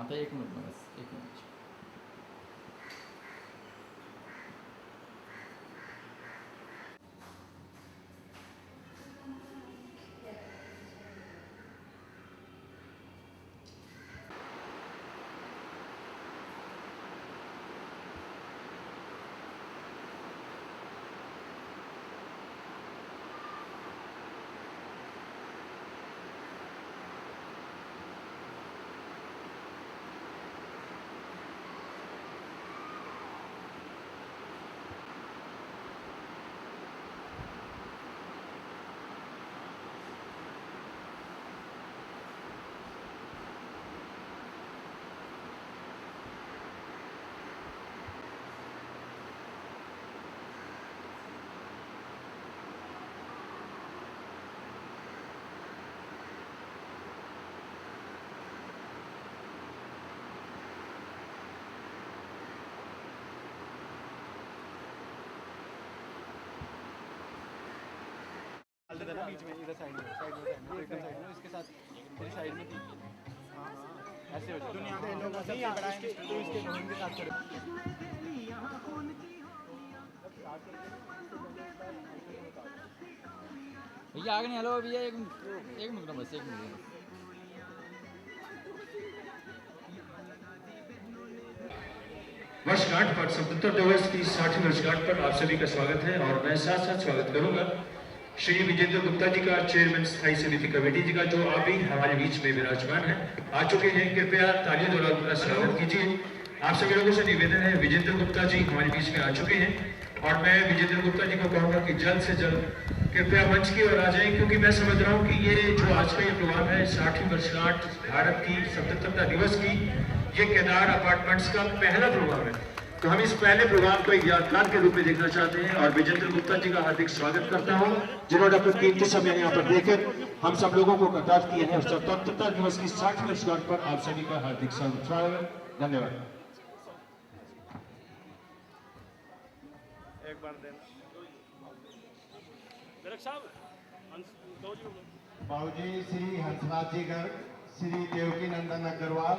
आता 1 मिनिट बस 1 मिनिट. बीच में इधर साइड में एकदम साइड में इसके साथ मेरी साइड में ऐसे हो जाए दुनिया के लोग नहीं आ रहा है तो इसके बहन के साथ करो. भैया आगे नहीं. हेलो भैया 1 मिनट बस 1 मिनट. वर्षगांठ पर स्वतंत्रता दिवस की 60वीं वर्षगांठ पर आप सभी का स्वागत है और मैं साथ साथ स्वागत करूंगा श्री विजेंद्र गुप्ता जी का, चेयरमैन स्थायी समिति कमेटी जी का, जो अभी हमारे बीच में विराजमान है, आ चुके हैं. कृपया तालियों द्वारा उनका स्वागत कीजिए. आप सभी लोगों से निवेदन है, विजेंद्र गुप्ता जी हमारे बीच में आ चुके हैं और मैं विजेंद्र गुप्ता जी को कहूंगा कि जल्द से जल्द कृपया मंच की ओर आ जाएं, क्योंकि मैं समझ रहा हूँ कि ये जो आज का ये प्रोग्राम है 60वीं वर्षगांठ भारत की स्वतंत्रता दिवस की, ये केदार अपार्टमेंट्स का पहला प्रोग्राम है. तो हम इस पहले प्रोग्राम को एक यादगार के रूप में देखना चाहते हैं और विजेंद्र गुप्ता जी का हार्दिक स्वागत करता हूं, जिन्होंने अपने कीमती समय यहाँ पर देकर हम सब लोगों को कृतार्थ किए हैं. स्वतंत्रता दिवस की 60वीं वर्षगांठ पर आप सभी का हार्दिक स्वागत. धन्यवाद. एक बार देना बाबूजी श्री हंसराज जी गर्ग, श्री देवकी नंदन अग्रवाल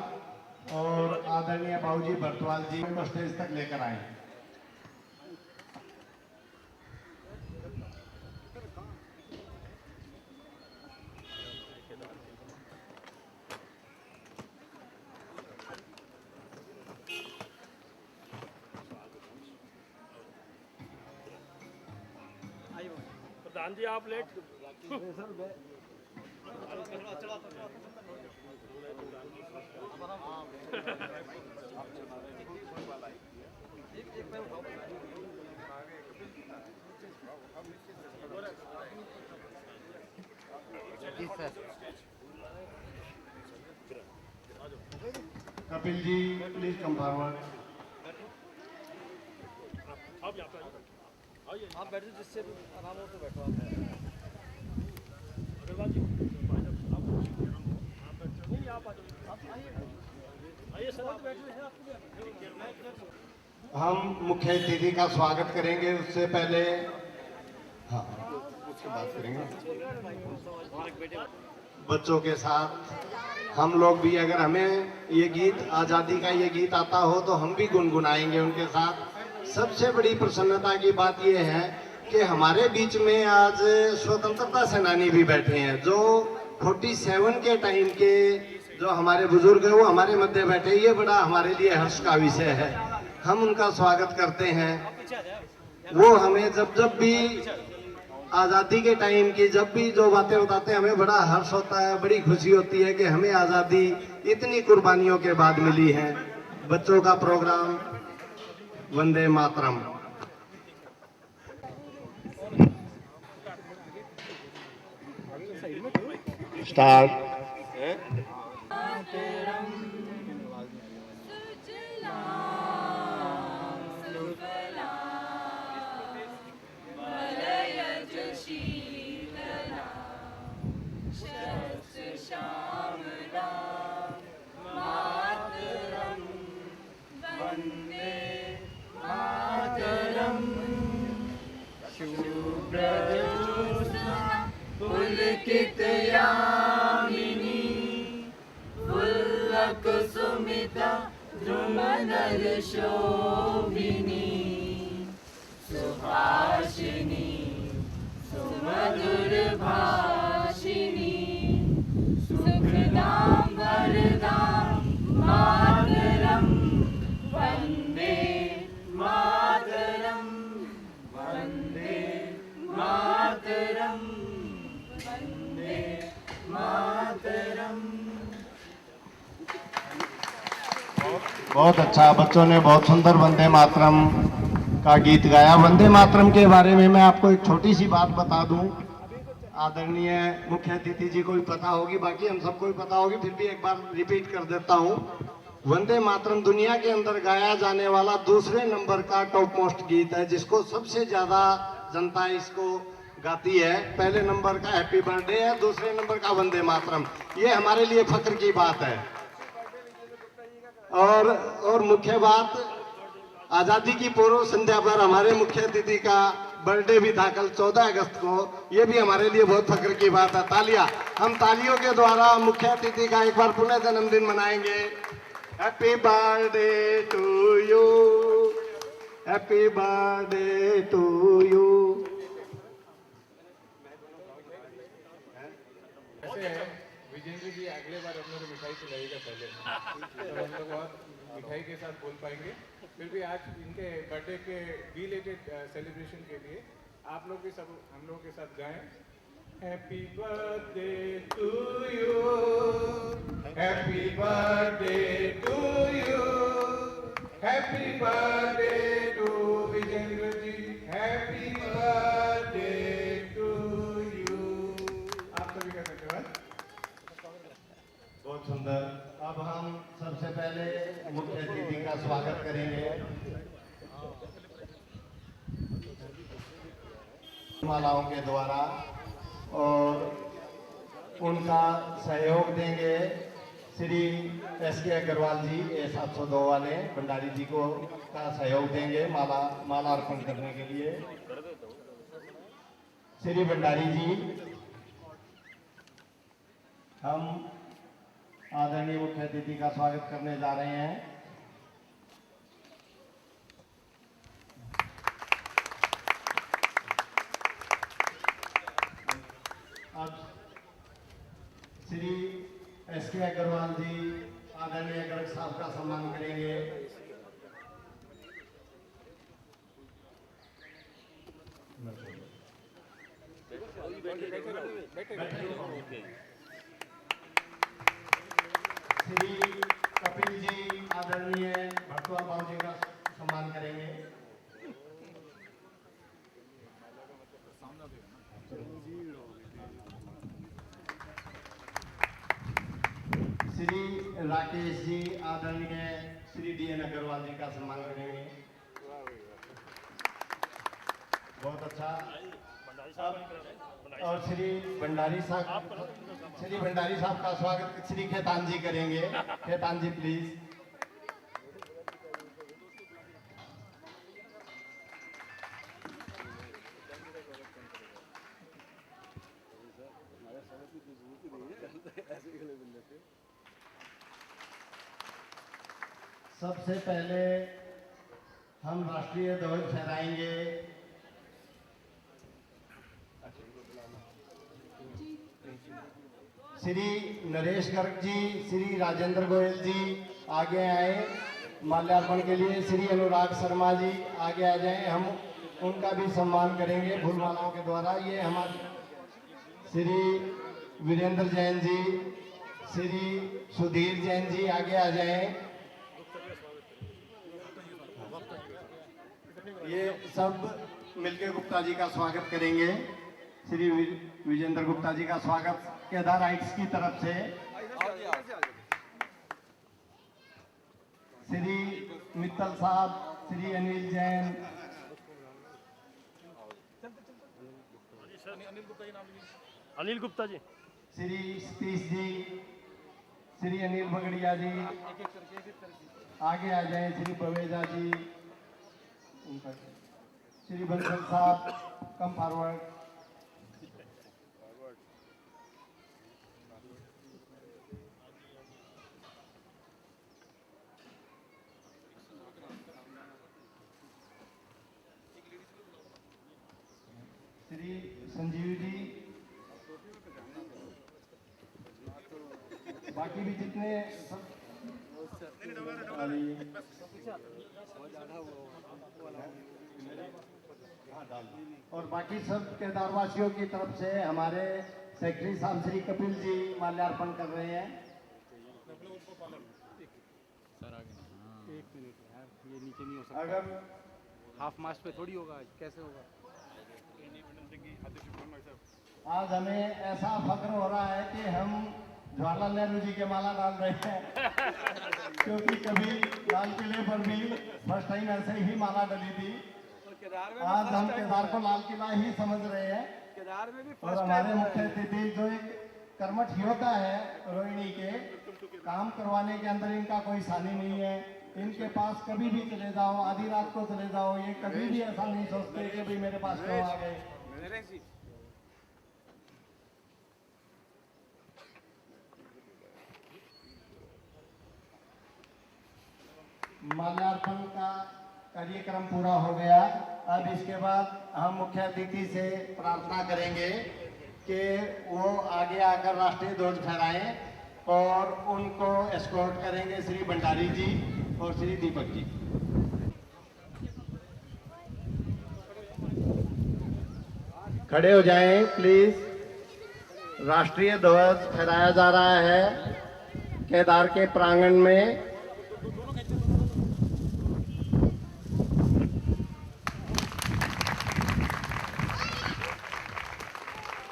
और आदरणीय बाबूजी बर्तवाल जी को स्टेज तक लेकर आए. प्रधान जी आप let Kapil ji please come forward. आप बैठो, जिससे आराम हो तो बैठो. अग्रवाल जी आप आइए सर, हम मुख्य अतिथि का स्वागत करेंगे. उससे पहले हाँ उसके बात करेंगे बच्चों के साथ. हम लोग भी, अगर हमें ये गीत आज़ादी का ये गीत आता हो तो हम भी गुनगुनाएंगे उनके साथ. सबसे बड़ी प्रसन्नता की बात यह है कि हमारे बीच में आज स्वतंत्रता सेनानी भी बैठे हैं, जो 47 के टाइम के जो हमारे बुजुर्ग हैं वो हमारे मध्य बैठे। ये बड़ा हमारे लिए हर्ष का विषय है, हम उनका स्वागत करते हैं। वो हमें जब जब भी आज़ादी के टाइम की जब भी जो बातें बताते हैं, हमें बड़ा हर्ष होता है, बड़ी खुशी होती है कि हमें आज़ादी इतनी कुर्बानियों के बाद मिली है। बच्चों का प्रोग्राम वंदे मातरम। स्टार्ट। बहुत अच्छा, बच्चों ने बहुत सुंदर वंदे मातरम का गीत गाया। वंदे मातरम के बारे में मैं आपको एक छोटी सी बात बता दूं। आदरणीय मुख्य अतिथि जी को भी पता होगी, बाकी हम सबको भी पता होगी, फिर भी एक बार रिपीट कर देता हूं। वंदे मातरम दुनिया के अंदर गाया जाने वाला दूसरे नंबर का टॉप मोस्ट गीत है, जिसको सबसे ज्यादा जनता इसको गाती है। पहले नंबर का हैप्पी बर्थडे है, दूसरे नंबर का वंदे मातरम। ये हमारे लिए फख्र की बात है। और मुख्य बात, आजादी की पूर्व संध्या पर हमारे मुख्य अतिथि का बर्थडे भी था कल 14 अगस्त को। ये भी हमारे लिए बहुत फख्र की बात है। तालियां, हम तालियों के द्वारा मुख्य अतिथि का एक बार पुनः जन्मदिन मनाएंगे। Happy birthday to you, happy birthday to you. Vijendra ji अगले बार हम लोग मिठाई खिलाइएगा पहले, तो हम लोग और मिठाई के साथ बोल पाएंगे। फिर भी आज इनके बर्थडे के बिलेटेड सेलिब्रेशन के लिए आप लोग भी सब हम लोगों के साथ गाएं। Happy birthday to you, happy birthday to you, happy birthday to Vijender ji, happy birthday to you. आप सभी का धन्यवाद। बहुत सुंदर। अब हम सबसे पहले मुख्य अतिथि का स्वागत करेंगे। मालाओं के द्वारा, और उनका सहयोग देंगे श्री SK अग्रवाल जी, A702 वाले भंडारी जी को का सहयोग देंगे माला अर्पण करने के लिए। श्री भंडारी जी, हम आदरणीय मुख्य अतिथि का स्वागत करने जा रहे हैं। अब श्री SK अग्रवाल जी आदरणीय गर्ग साहब का सम्मान करेंगे। श्री कपिल जी आदरणीय भट्टवाल बाबू जी का सम्मान करेंगे। श्री राकेश जी आदरणीय श्री DN अग्रवाल जी का सम्मान करेंगे। बहुत अच्छा। और श्री भंडारी साहब का स्वागत श्री खेतान जी करेंगे। खेतान जी प्लीज। सबसे पहले हम राष्ट्रीय ध्वज फहराएंगे। श्री नरेश गर्ग जी, श्री राजेंद्र गोयल जी आगे आए माल्यार्पण के लिए। श्री अनुराग शर्मा जी आगे आ जाएं, हम उनका भी सम्मान करेंगे फूलमालाओं के द्वारा। ये हमारे श्री वीरेंद्र जैन जी, श्री सुधीर जैन जी आगे आ जाएं। ये सब मिलके गुप्ता जी का स्वागत करेंगे। श्री विजेंद्र गुप्ता जी का स्वागत केदार राइट्स की तरफ से। श्री मित्तल साहब, श्री अनिल जैन, अनिल गुप्ता जी, श्री सतीश जी, श्री अनिल बगड़िया जी आगे आ जाएं। श्री बवेजा जी, श्री बंसल साहब कम फॉरवर्ड। श्री संजीव जी, बाकी भी जितने सब और बाकी सब केदारवासियों की तरफ से हमारे सेक्रेटरी साहब श्री कपिल जी माल्यार्पण कर रहे हैं। एक मिनट यार, ये नीचे नहीं हो सकता। अगर हाफ मास्ट पे थोड़ी होगा, कैसे होगा? आज हमें ऐसा फक्र हो रहा है कि हम जवाहरलाल नेहरू जी के माला डाल रहे हैं क्योंकि कभी लाल किले पर भी फर्स्ट टाइम ऐसे ही माला डली थी। आज हम केदार को लाल किला ही समझ रहे हैं। केदार में भी और हमारे मुख्य अतिथि जो एक कर्मठ योद्धा है रोहिणी के, काम करवाने के अंदर इनका कोई सानी नहीं है। इनके पास कभी भी चले जाओ, आधी रात को चले जाओ, ये कभी भी ऐसा नहीं सोचते कि भाई मेरे पास क्यों आ गए। माल्यार्पण का कार्यक्रम पूरा हो गया। अब इसके बाद हम मुख्य अतिथि से प्रार्थना करेंगे कि वो आगे आकर राष्ट्रीय ध्वज फहराएं और उनको एस्कॉर्ट करेंगे श्री भंडारी जी और श्री दीपक जी। खड़े हो जाएं प्लीज। राष्ट्रीय ध्वज फहराया जा रहा है केदार के प्रांगण में।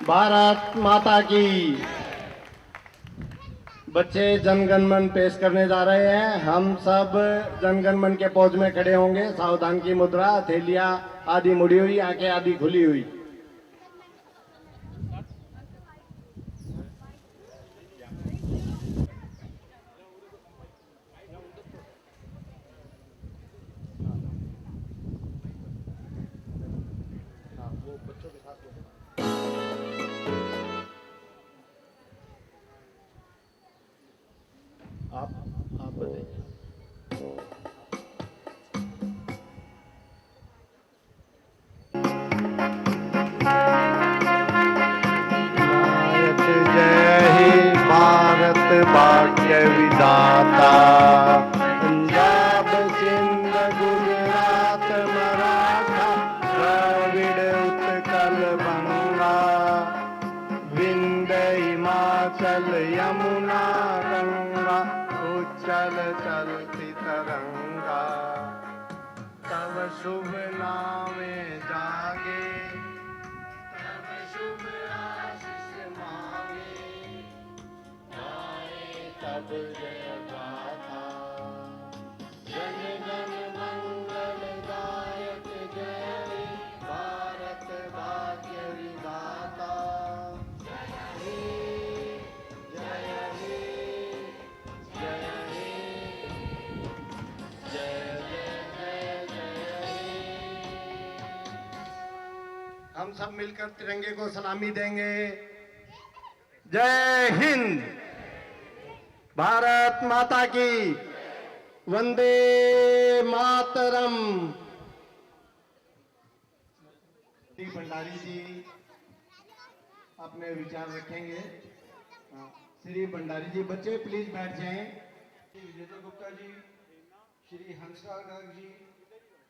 भारत माता की। बच्चे जनगण मन पेश करने जा रहे हैं। हम सब जनगण मन के पोज में खड़े होंगे। सावधान की मुद्रा, हथेलियां आदि मुड़ी हुई, आंखें आदि खुली हुई। आप बताइए। भारत जय हे भारत भाग्य विधाता। पंजाब सिंध गुजरात मराठा द्रविड़ उत्कल बंगा। विंध्य हिमाचल यमुना गंगा उच्चल चलती तरंगा। तब शुभ नामे जागे, तब शुभ आशीष मांगे। गाए तब जय गाथा, जन गण मंगल दायक जय भारत भाग्य विधाता। जय हे, जय हे, जय हे, जय जय जय हे। हम सब मिलकर तिरंगे को सलामी देंगे। जय हिंद, भारत माता की। वंदे मातरम। श्री भंडारी जी अपने विचार रखेंगे। श्री भंडारी जी, बच्चे प्लीज बैठ जाएं। श्री विजेंद्र गुप्ता जी, श्री हंसराज गर्ग जी,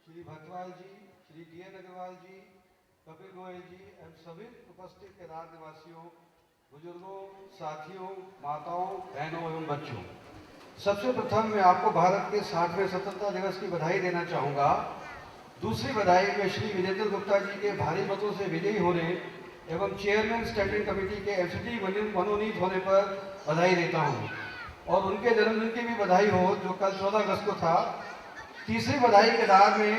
श्री भटवाल जी, श्री DN अग्रवाल जी, कपिल गोयल जी एवं सभी उपस्थित केदार निवासियों, बुजुर्गों, साथियों, माताओं, बहनों एवं बच्चों, सबसे प्रथम मैं आपको भारत के 60वें स्वतंत्रता दिवस की बधाई देना चाहूँगा। दूसरी बधाई मैं श्री विजेंद्र गुप्ता जी के भारी मतों से विजयी होने एवं चेयरमैन स्टैंडिंग कमेटी के FCT मनोनीत होने पर बधाई देता हूँ और उनके जन्मदिन की भी बधाई हो जो कल 14 अगस्त को था। तीसरी बधाई केदार में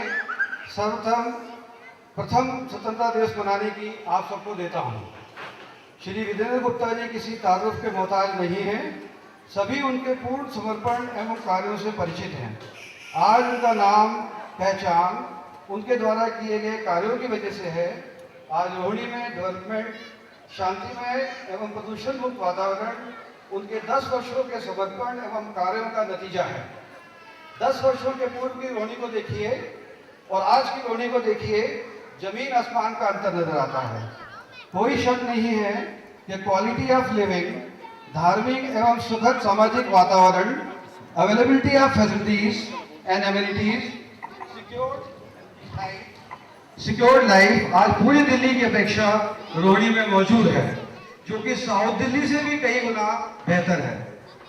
प्रथम स्वतंत्रता दिवस मनाने की आप सबको देता हूँ। श्री विजेंद्र गुप्ता जी किसी तारुफ के मोहताज नहीं हैं, सभी उनके पूर्ण समर्पण एवं कार्यों से परिचित हैं। आज उनका नाम पहचान उनके द्वारा किए गए कार्यों की वजह से है। आज रोहिणी में डेवलपमेंट, शांतिमय एवं प्रदूषण मुक्त वातावरण उनके 10 वर्षों के समर्पण एवं कार्यों का नतीजा है। 10 वर्षों के पूर्व की रोहिणी को देखिए और आज की रोहिणी को देखिए, जमीन आसमान का अंतर नजर आता है। कोई शक नहीं है कि क्वालिटी ऑफ लिविंग, धार्मिक एवं सुखद सामाजिक वातावरण, availability of facilities and amenities, secured life आज पूरी दिल्ली की अपेक्षा रोहिणी में मौजूद है, जो कि साउथ दिल्ली से भी कई गुना बेहतर है।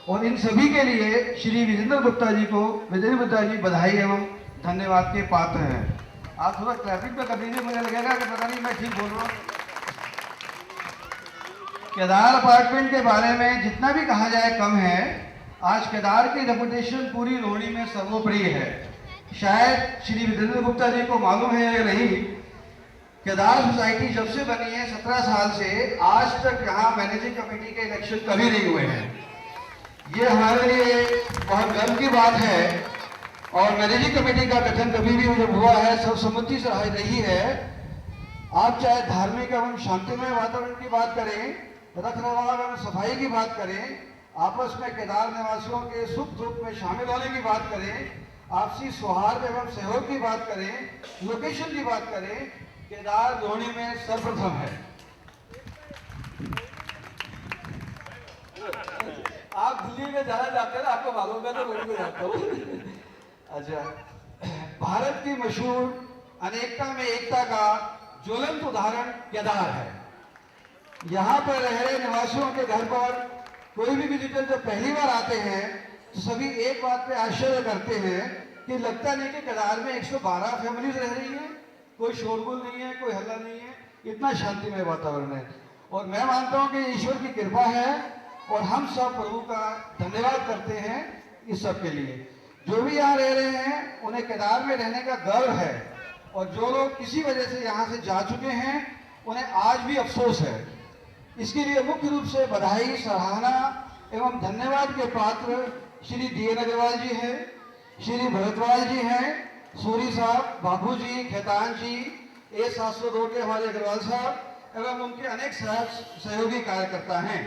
और इन सभी के लिए श्री विजेंद्र गुप्ता जी बधाई एवं धन्यवाद के पात्र हैं। आप थोड़ा ट्रैफिक पे कर दीजिए, मुझे लगेगा कि पता नहीं मैं ठीक बोल रहा हूँ। केदार अपार्टमेंट के बारे में जितना भी कहा जाए कम है। आज केदार की रेपुटेशन पूरी रोहिणी में सर्वोपरि है। शायद श्री विजेंद्र गुप्ता जी को मालूम है या नहीं, केदार सोसाइटी जब से बनी है 17 साल से आज तक यहाँ मैनेजिंग कमेटी के इलेक्शन कभी नहीं हुए हैं। ये हमारे लिए बहुत गर्व की बात है। और मैनेजिंग कमेटी का गठन कभी भी जब हुआ है सर्वसम्मति से रही है। आप चाहे धार्मिक एवं शांतिमय वातावरण की बात करें, रखरखाव एवं सफाई की बात करें, आपस में केदार निवासियों के सुख दुख में शामिल होने की बात करें, आपसी सौहार्द एवं सहयोग की बात करें, लोकेशन की बात करें, केदार रोहिणी में सर्वप्रथम है। आप दिल्ली में जाना चाहते हैं, आपको मालूम है तो रोहिणी में जाता हूँ। अच्छा, भारत की मशहूर अनेकता में एकता का ज्वलंत उदाहरण केदार है। यहाँ पर रह रहे निवासियों के घर पर कोई भी विजिटर जब पहली बार आते हैं तो सभी एक बात पे आश्चर्य करते हैं कि लगता नहीं कि केदार में 112 फैमिलीज रह रही हैं, कोई शोरगुल नहीं है, कोई हल्ला नहीं है, इतना शांतिमय वातावरण है। और मैं मानता हूँ कि ईश्वर की कृपा है और हम सब प्रभु का धन्यवाद करते हैं इस सब के लिए। जो भी यहाँ रह रहे हैं उन्हें केदार में रहने का गर्व है और जो लोग किसी वजह से यहाँ से जा चुके हैं उन्हें आज भी अफसोस है। इसके लिए मुख्य रूप से बधाई, सराहना एवं धन्यवाद के पात्र श्री DN अग्रवाल जी हैं, श्री भरतवाल जी हैं, सूरी साहब, बाबू जी, खेतान जी, A702 के हमारे अग्रवाल साहब एवं उनके अनेक सहयोगी कार्यकर्ता हैं,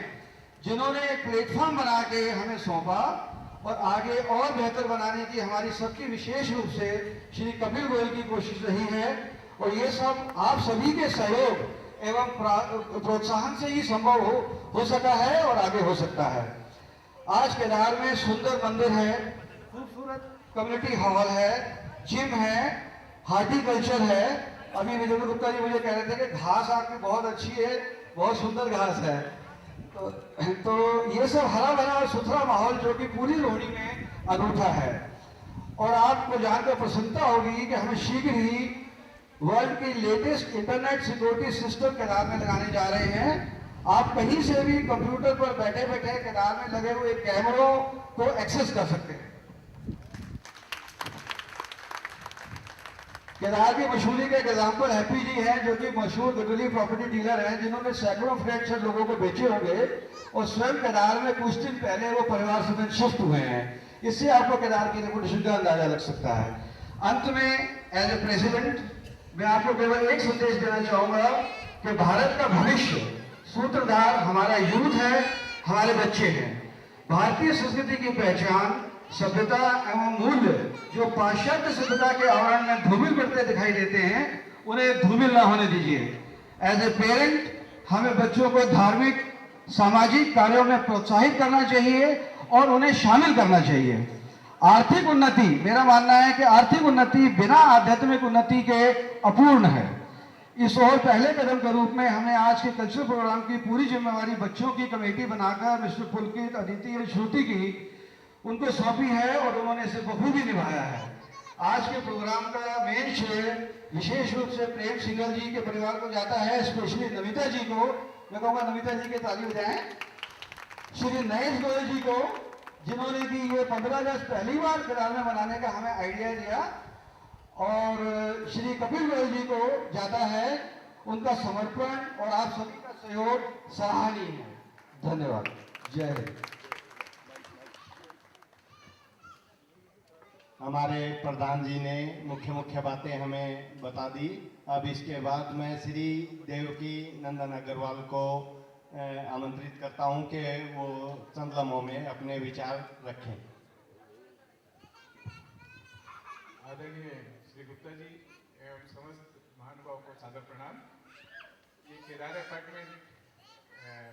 जिन्होंने एक प्लेटफॉर्म बना के हमें सौंपा और आगे और बेहतर बनाने की हमारी सबकी विशेष रूप से श्री कपिल गोयल की कोशिश रही है। और ये सब आप सभी के सहयोग एवं प्रोत्साहन से ही संभव हो सका है और आगे हो सकता है। आज केदार में सुंदर मंदिर है, खूबसूरत कम्युनिटी हॉल है, जिम है, हार्टिकल्चर है। अभी विजेंद्र गुप्ता जी मुझे कह रहे थे कि घास आपकी बहुत अच्छी है, बहुत सुंदर घास है। तो ये सब हरा भरा और सुथरा माहौल जो कि पूरी रोहिणी में अनूठा है। और आपको जानकर प्रसन्नता होगी कि हमें शीघ्र ही वर्ल्ड की latest internet security system Kedar में लगाने जा रहे हैं। आप कहीं से भी कंप्यूटर पर बैठे बैठे केदार में लगे हुए कैमरों को एक्सेस कर सकते हैं। केदार की मशहूरी का एग्जाम्पल हैप्पी जी हैं, जो कि मशहूर गडोली प्रॉपर्टी डीलर हैं, जिन्होंने सैकड़ों फ्लैट लोगों को बेचे होंगे और स्वयं केदार में कुछ दिन पहले वो परिवार समेत शिफ्ट हुए हैं। इससे आपको केदार की रेपुटेशन का अंदाजा लग सकता है। अंत में एज ए प्रेसिडेंट मैं आपको केवल एक संदेश देना चाहूंगा कि भारत का भविष्य सूत्रधार हमारा यूथ है, हमारे बच्चे हैं। भारतीय संस्कृति की पहचान सभ्यता एवं मूल्य जो पाश्चात्य सभ्यता के आवरण में धूमिल पड़ते दिखाई देते हैं, उन्हें धूमिल ना होने दीजिए। एज ए पेरेंट हमें बच्चों को धार्मिक सामाजिक कार्यों में प्रोत्साहित करना चाहिए और उन्हें शामिल करना चाहिए। आर्थिक उन्नति, मेरा मानना है कि आर्थिक उन्नति बिना आध्यात्मिक उन्नति के अपूर्ण है। इस और पहले कदम के रूप में हमें आज के कल्चरल प्रोग्राम की पूरी जिम्मेवारी बच्चों की कमेटी बनाकर मिस्टर पुलकित, अदिति और श्रुति की उनको सौंपी है और उन्होंने इसे बखूबी निभाया है। आज के प्रोग्राम का मेन श्रेय विशेष रूप से प्रेम सिंगल जी के परिवार को जाता है, स्पेशली नमिता जी को। मैं कहूँगा नमिता जी के ताली बजाएं। श्री नरेश गोयल जी को, जिन्होंने कि ये 15 अगस्त पहली बार केदार में मनाने का हमें आइडिया दिया, और श्री कपिल गोयल जी को जाता है उनका समर्पण और आप सभी का सहयोग सराहनीय है। धन्यवाद। जय हिंद। हमारे प्रधान जी ने मुख्य बातें हमें बता दी। अब इसके बाद मैं श्री देवकी नंदन अग्रवाल को आमंत्रित करता हूं कि वो चंद लम्हों में अपने विचार रखें। आदरणीय श्री गुप्ता जी एवं समस्त महानुभाव को सादर प्रणाम। ये केदार अपार्टमेंट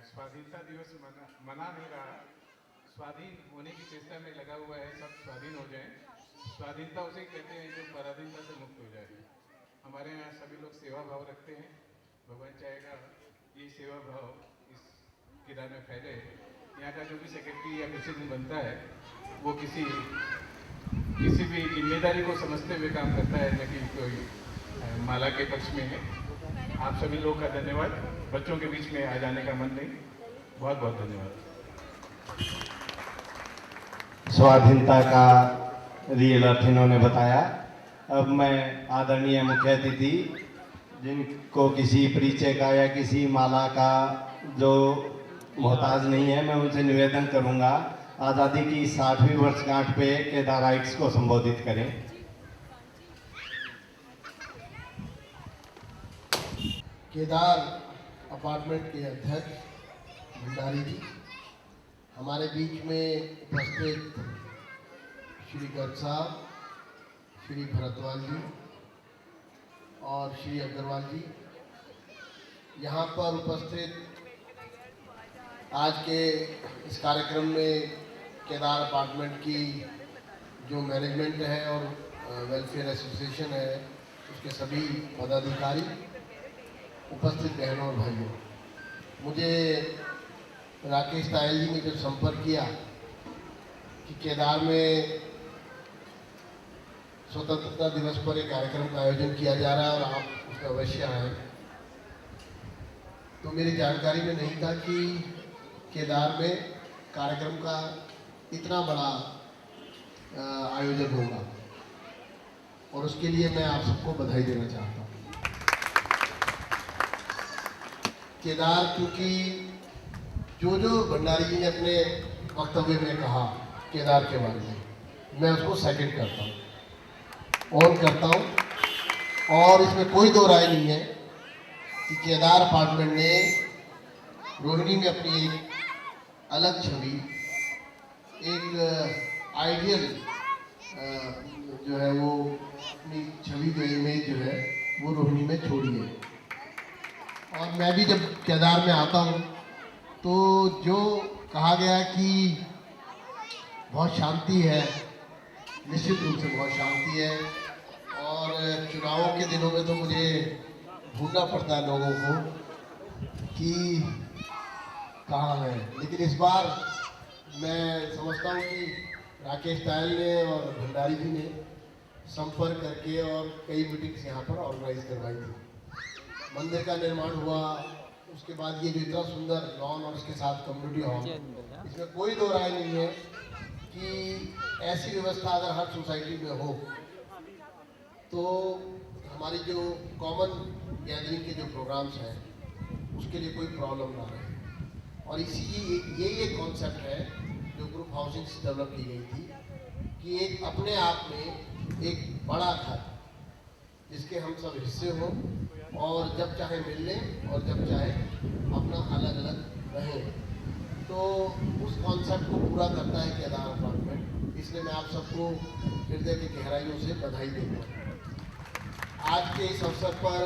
स्वाधीनता दिवस मना नहीं रहा, स्वाधीन होने की चेष्टा में लगा हुआ है। सब स्वाधीन हो जाएं। स्वाधीनता उसे कहते हैं जो पराधीनता से मुक्त हो जाए। हमारे यहाँ सभी लोग सेवा भाव रखते हैं। भगवान चाहेगा ये सेवा भाव इस केदार में फैले। यहाँ का जो भी सेक्रेटरी या प्रेसिडेंट बनता है वो किसी भी जिम्मेदारी को समझते हुए काम करता है, न कि कोई माला के पक्ष में है। आप सभी लोगों का धन्यवाद। बच्चों के बीच में आ जाने का मन नहीं। बहुत बहुत धन्यवाद। स्वाधीनता का रियल अर्थ इन्होंने बताया। अब मैं आदरणीय मुख्य अतिथि जिनको किसी परिचय का या किसी माला का जो मोहताज नहीं है, मैं उनसे निवेदन करूंगा आज़ादी की 60वीं वर्षगांठ पे केदाराइट्स को संबोधित करें। केदार अपार्टमेंट के अध्यक्ष भंडारी जी, हमारे बीच में उपस्थित श्री गर्ग साहब, श्री भरतवाल जी और श्री अग्रवाल जी, यहाँ पर उपस्थित आज के इस कार्यक्रम में केदार अपार्टमेंट की जो मैनेजमेंट है और वेलफेयर एसोसिएशन है उसके सभी पदाधिकारी, उपस्थित बहनों और भाइयों, मुझे राकेश तायल जी ने जब संपर्क किया कि केदार में स्वतंत्रता दिवस पर एक कार्यक्रम का आयोजन किया जा रहा है और आप उसमें अवश्य आए, तो मेरी जानकारी में नहीं था कि केदार में कार्यक्रम का इतना बड़ा आयोजन होगा, और उसके लिए मैं आप सबको बधाई देना चाहता हूँ। केदार, क्योंकि जो भंडारी जी ने अपने वक्तव्य में कहा केदार के बारे में, मैं उसको सेकंड करता हूँ और करता हूँ, और इसमें कोई दो राय नहीं है कि केदार अपार्टमेंट ने रोहिणी में अपनी एक अलग छवि, एक आइडियल जो है वो अपनी छवि जो इमेज जो है वो रोहिणी में छोड़ी है। और मैं भी जब केदार में आता हूँ तो जो कहा गया कि बहुत शांति है, निश्चित रूप से बहुत शांति है, और चुनावों के दिनों में तो मुझे ढूंढना पड़ता है लोगों को कि कहाँ है, लेकिन इस बार मैं समझता हूँ कि राकेश तायल ने और भंडारी जी ने संपर्क करके और कई मीटिंग्स यहाँ पर ऑर्गेनाइज करवाई थी। मंदिर का निर्माण हुआ, उसके बाद ये जो इतना सुंदर लॉन और उसके साथ कम्युनिटी हॉल, इसमें कोई दो राय नहीं है कि ऐसी व्यवस्था अगर हर सोसाइटी में हो तो हमारी जो कॉमन गैदरिंग के जो प्रोग्राम्स हैं उसके लिए कोई प्रॉब्लम ना रहे। और यही एक कॉन्सेप्ट है जो ग्रुप हाउसिंग से डेवलप की गई थी कि एक अपने आप में एक बड़ा घर जिसके हम सब हिस्से हों और जब चाहे मिल लें और जब चाहे अपना अलग अलग रहें। तो उस कॉन्सेप्ट को पूरा करता है केदार अपार्टमेंट। इसलिए मैं आप सबको हृदय की गहराइयों से बधाई देता हूँ। आज के इस अवसर पर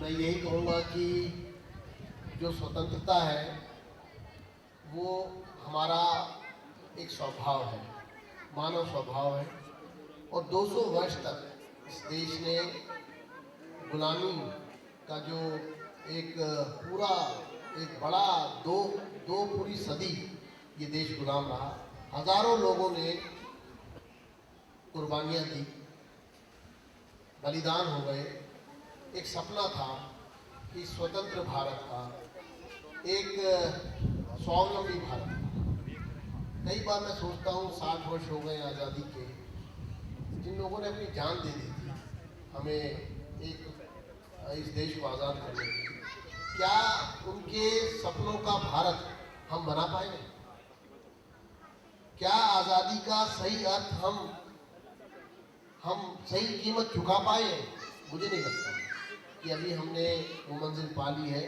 मैं यही कहूँगा कि जो स्वतंत्रता है वो हमारा एक स्वभाव है, मानव स्वभाव है, और 200 वर्ष तक इस देश ने गुलामी का जो एक पूरा एक बड़ा दो पूरी सदी ये देश गुलाम रहा। हजारों लोगों ने कुर्बानियाँ दी, बलिदान हो गए। एक सपना था कि स्वतंत्र भारत का, एक स्वावलंबी भारत का। कई बार मैं सोचता हूँ 60 वर्ष हो गए आज़ादी के, जिन लोगों ने अपनी जान दे दी थी हमें एक इस देश को आज़ाद करने के लिए, क्या उनके सपनों का भारत हम बना पाएंगे? क्या आज़ादी का सही अर्थ हम सही कीमत चुका पाए? मुझे नहीं लगता कि अभी हमने वो मंजिल पा ली है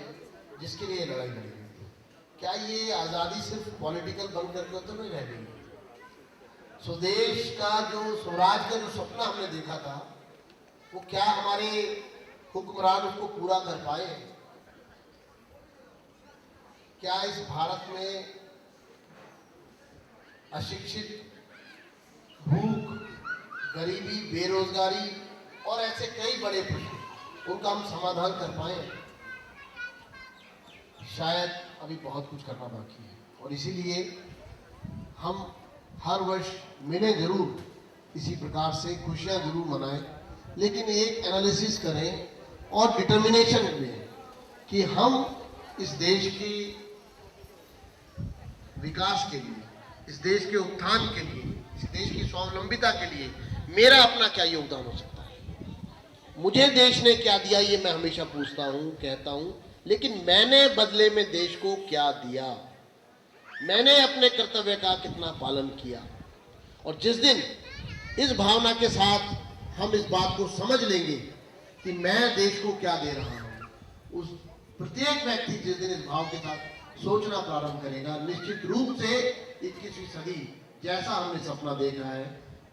जिसके लिए लड़ाई लड़ी गई थी। क्या ये आज़ादी सिर्फ पॉलिटिकल बन करके तो नहीं रह गई? स्वदेश का जो स्वराज का जो सपना हमने देखा था, वो क्या हमारे हुक्मरान उसको पूरा कर पाए? क्या इस भारत में अशिक्षित, भूख, गरीबी, बेरोजगारी और ऐसे कई बड़े प्रश्न, उनका हम समाधान कर पाए? शायद अभी बहुत कुछ करना बाकी है, और इसीलिए हम हर वर्ष मिले जरूर, इसी प्रकार से खुशियां जरूर मनाएं, लेकिन एक एनालिसिस करें और डिटर्मिनेशन लें कि हम इस देश की विकास के लिए, इस देश के उत्थान के लिए, इस देश की स्वावलंबिता के लिए मेरा अपना क्या योगदान हो सकता है। मुझे देश ने क्या दिया ये मैं हमेशा पूछता हूँ, कहता हूँ, लेकिन मैंने बदले में देश को क्या दिया? मैंने अपने कर्तव्य का कितना पालन किया? और जिस दिन इस भावना के साथ हम इस बात को समझ लेंगे कि मैं देश को क्या दे रहा हूँ, उस प्रत्येक व्यक्ति जिस दिन इस भाव के साथ सोचना प्रारंभ करेगा, निश्चित रूप से 21वीं सदी जैसा हमने सपना देखा है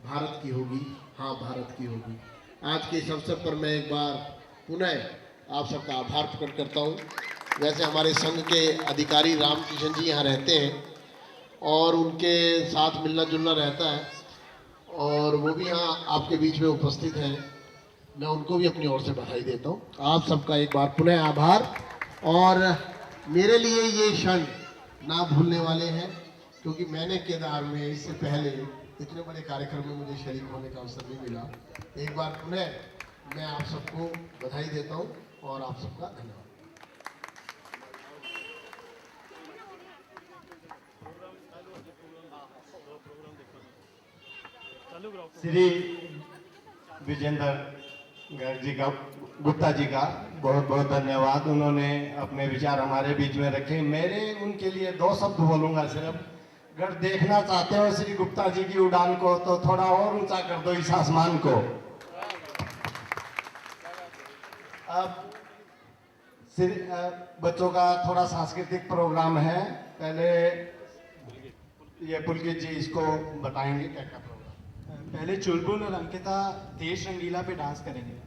भारत की होगी। हाँ, भारत की होगी। आज के इस अवसर पर मैं एक बार पुनः आप सबका आभार प्रकट करता हूँ। वैसे हमारे संघ के अधिकारी रामकिशन जी यहाँ रहते हैं और उनके साथ मिलना जुलना रहता है, और वो भी यहाँ आपके बीच में उपस्थित हैं। मैं उनको भी अपनी ओर से बधाई देता हूँ। आप सबका एक बार पुनः आभार। और मेरे लिए ये क्षण ना भूलने वाले हैं, क्योंकि मैंने केदार में इससे पहले इतने बड़े कार्यक्रम में मुझे शरीक होने का अवसर नहीं मिला। एक बार पुनः मैं आप सबको बधाई देता हूँ और आप सबका धन्यवाद। श्री विजेंद्र गर्ग जी का, गुप्ता जी का बहुत बहुत धन्यवाद। उन्होंने अपने विचार हमारे बीच में रखे। मेरे उनके लिए 2 शब्द बोलूंगा सिर्फ। अगर देखना चाहते हो श्री गुप्ता जी की उड़ान को, तो थोड़ा और ऊंचा कर दो इस आसमान को। अब बच्चों का थोड़ा सांस्कृतिक प्रोग्राम है। पहले ये पुलकित जी इसको बताएंगे क्या क्या प्रोग्राम। पहले चुलबुल और अंकिता देश रंगीला पे डांस करेंगे।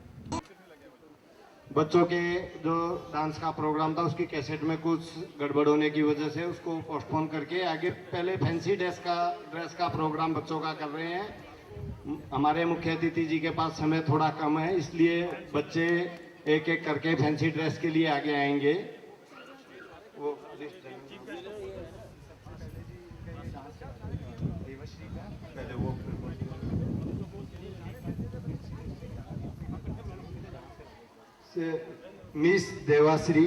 बच्चों के जो डांस का प्रोग्राम था उसकी कैसेट में कुछ गड़बड़ होने की वजह से उसको पोस्टपोन करके आगे पहले फैंसी ड्रेस का प्रोग्राम बच्चों का कर रहे हैं। हमारे मुख्य अतिथि जी के पास समय थोड़ा कम है, इसलिए बच्चे एक एक करके फैंसी ड्रेस के लिए आगे आएंगे। वो मिस देवाश्री।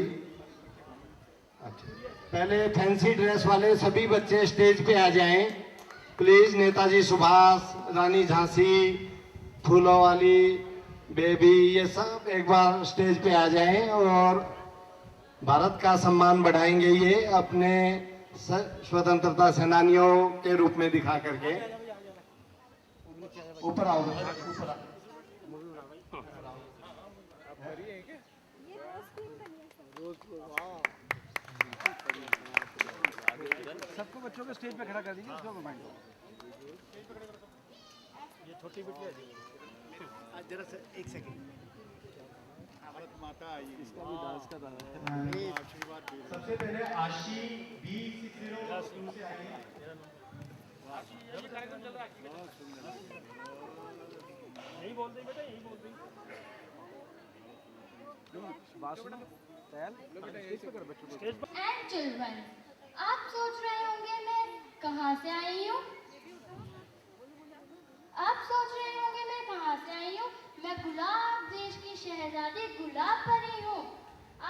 अच्छा, पहले फैंसी ड्रेस वाले सभी बच्चे स्टेज पे आ जाएं प्लीज। नेताजी सुभाष, रानी झांसी, फूलों वाली बेबी, ये सब एक बार स्टेज पे आ जाएं और भारत का सम्मान बढ़ाएंगे ये अपने स्वतंत्रता सेनानियों के रूप में दिखा करके। ऊपर आओ, ऊपर आओ। सबको बच्चों को स्टेज पे खड़ा कर दीजिए। ये छोटी बिटिया है जरा से एक सेकंड भारत माता आई इसका भी डांस का था आशीर्वाद सबसे पहले आशी B602 से आई है। यही बोल देंगे बेटा, यही बोल देंगे। And children, आप सोच रहे होंगे मैं कहाँ से आई हूँ? आप सोच रहे होंगे मैं कहाँ से आई हूँ? मैं गुलाब देश की शहजादी गुलाब परी हूँ।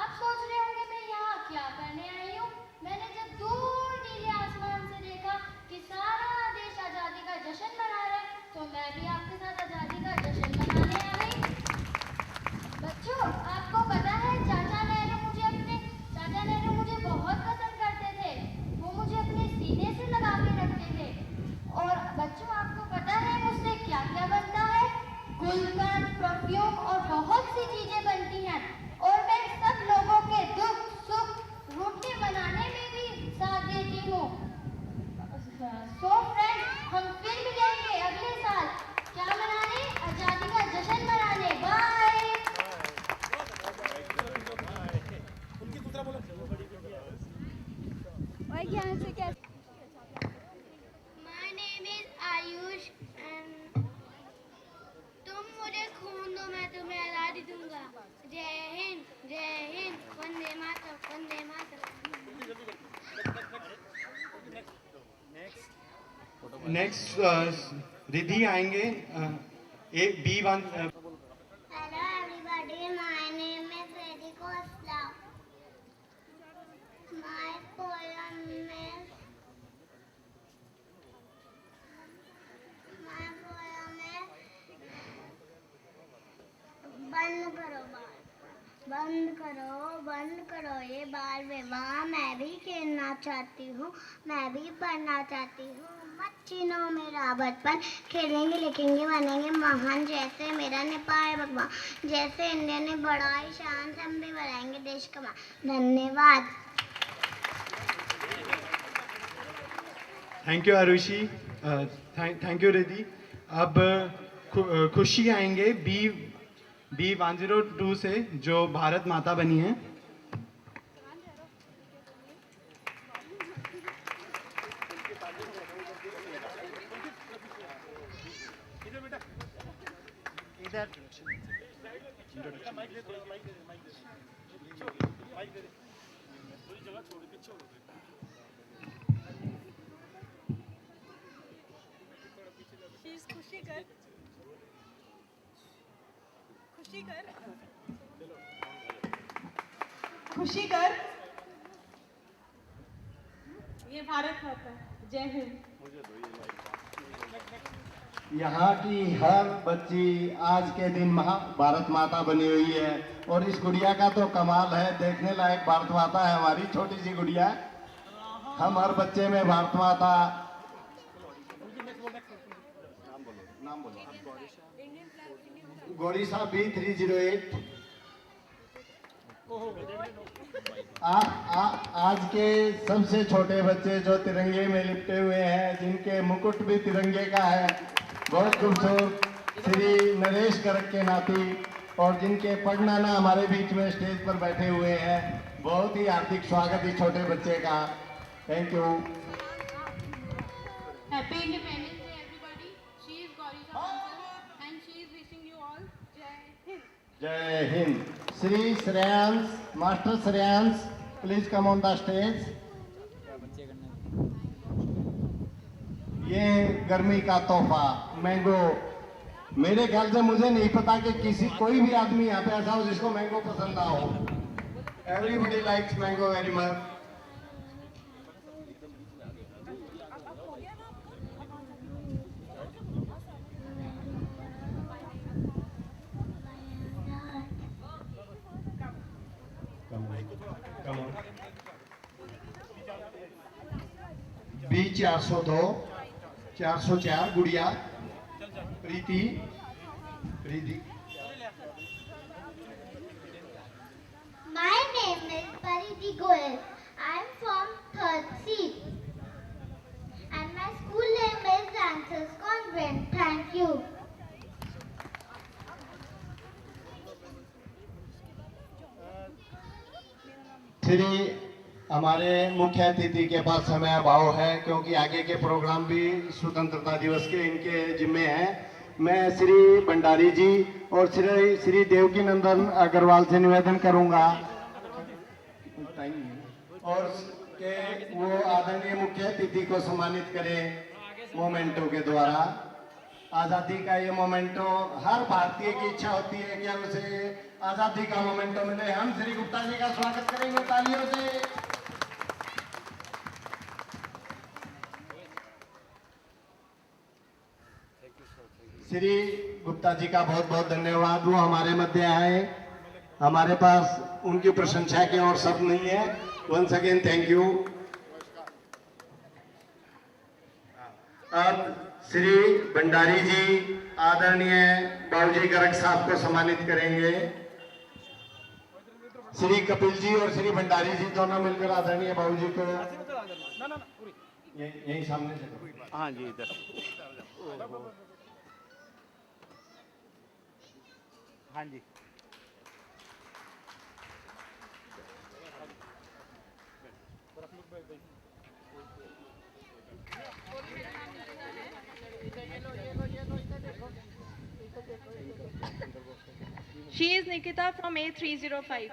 आप सोच रहे होंगे मैं यहाँ क्या करने आई हूँ? मैंने जब दूर नीले आसमान से देखा कि सारा देश आज़ादी का जश्न मना रहा है, तो मैं भी आपके साथ आज़ादी का जश्न मनाने आ गई। बच्चों, आपको पता है चाचा नेहरू मुझे बहुत पसंद करते थे। वो मुझे अपने सीने से लगा के रखते थे। और बच्चों, आपको पता है मुझसे क्या क्या बनता है? गुलकंद, परफ्यूम और बहुत सी चीजें बनती हैं। और मैं सब लोगों के दुख सुख रोटी बनाने में भी साथ देती हूँ। सो फ्रेंड्स, हम फिर मिलेंगे अगले साल। क्या मनाने? आजादी का जश्न मनाने। Bye. My name is Ayush and तुम मुझे खून दो, मैं तुम्हें आज़ादी दूंगा। जय हिंद, वंदे मातरम, वंदे मातरम। नेक्स्ट रिद्धि आएंगे B1 Hello everybody, my name is Reddy Khosla. My poem is बंद करो ये बाल विवाह। मैं भी खेलना चाहती हूँ, मैं भी पढ़ना चाहती हूँ। मत छीनो मेरा बचपन, खेलेंगे लिखेंगे बनेंगे महान। जैसे मेरा नेपाल भगवान, जैसे इंडिया ने बढ़ाई शान, से हम भी बढ़ाएंगे देश का मान। धन्यवाद। Thank you Aarushi, thank you Riddhi. अब खुशी आएंगे B102 से, जो भारत माता बनी है। खुशी कर, ये भारत माता। जय हिंद। यहाँ की हर बच्ची आज के दिन भारत माता बनी हुई है। और इस गुड़िया का तो कमाल है, देखने लायक भारत माता है हमारी छोटी सी गुड़िया। हम हर बच्चे में भारत माता नाम बोलो। गोरिसा B308। आज के सबसे छोटे बच्चे जो तिरंगे में लिपटे हुए हैं, जिनके मुकुट भी तिरंगे का है, बहुत खूबसूरत श्री नरेश करक के नाती, और जिनके पढ़नाना हमारे बीच में स्टेज पर बैठे हुए हैं। बहुत ही हार्दिक स्वागत इस छोटे बच्चे का। Thank you. Happy independence day everybody. She is Gaurisa and she is wishing you all Jai Hind. Jai Hind. Shri Shreyansh, master Shreyansh, please come on the stage. ये गर्मी का तोहफा मैंगो। मेरे ख्याल से मुझे नहीं पता कि कोई भी आदमी यहाँ पे ऐसा हो जिसको मैंगो पसंद ना हो। Everybody likes mango very much. B402, 404 गुड़िया प्रीति। My name is Pariti Goel. I am from 3rd C and my school name is Answer Shri हमारे मुख्य अतिथि के पास समय अभाव है क्योंकि आगे के प्रोग्राम भी स्वतंत्रता दिवस के इनके जिम्मे हैं। मैं श्री भंडारी जी और श्री देवकी नंदन अग्रवाल से निवेदन करूंगा और के वो आदरणीय मुख्य अतिथि को सम्मानित करें मोमेंटो के द्वारा। आज़ादी का ये मोमेंटो हर भारतीय की इच्छा होती है कि उसे आज़ादी का मोमेंटो मिले। हम श्री गुप्ता जी का स्वागत करेंगे तालियों से। श्री गुप्ता जी का बहुत बहुत धन्यवाद, वो हमारे मध्य आए। हमारे पास उनकी प्रशंसा के और शब्द नहीं है। Once again thank you. अब श्री भंडारी जी आदरणीय बाबूजी गर्ग साहब को सम्मानित करेंगे। श्री कपिल जी और श्री भंडारी जी दोनों मिलकर आदरणीय बाबूजी को यही सामने से। हाँ जी इधर। हाँ जी She is Nikita from A305.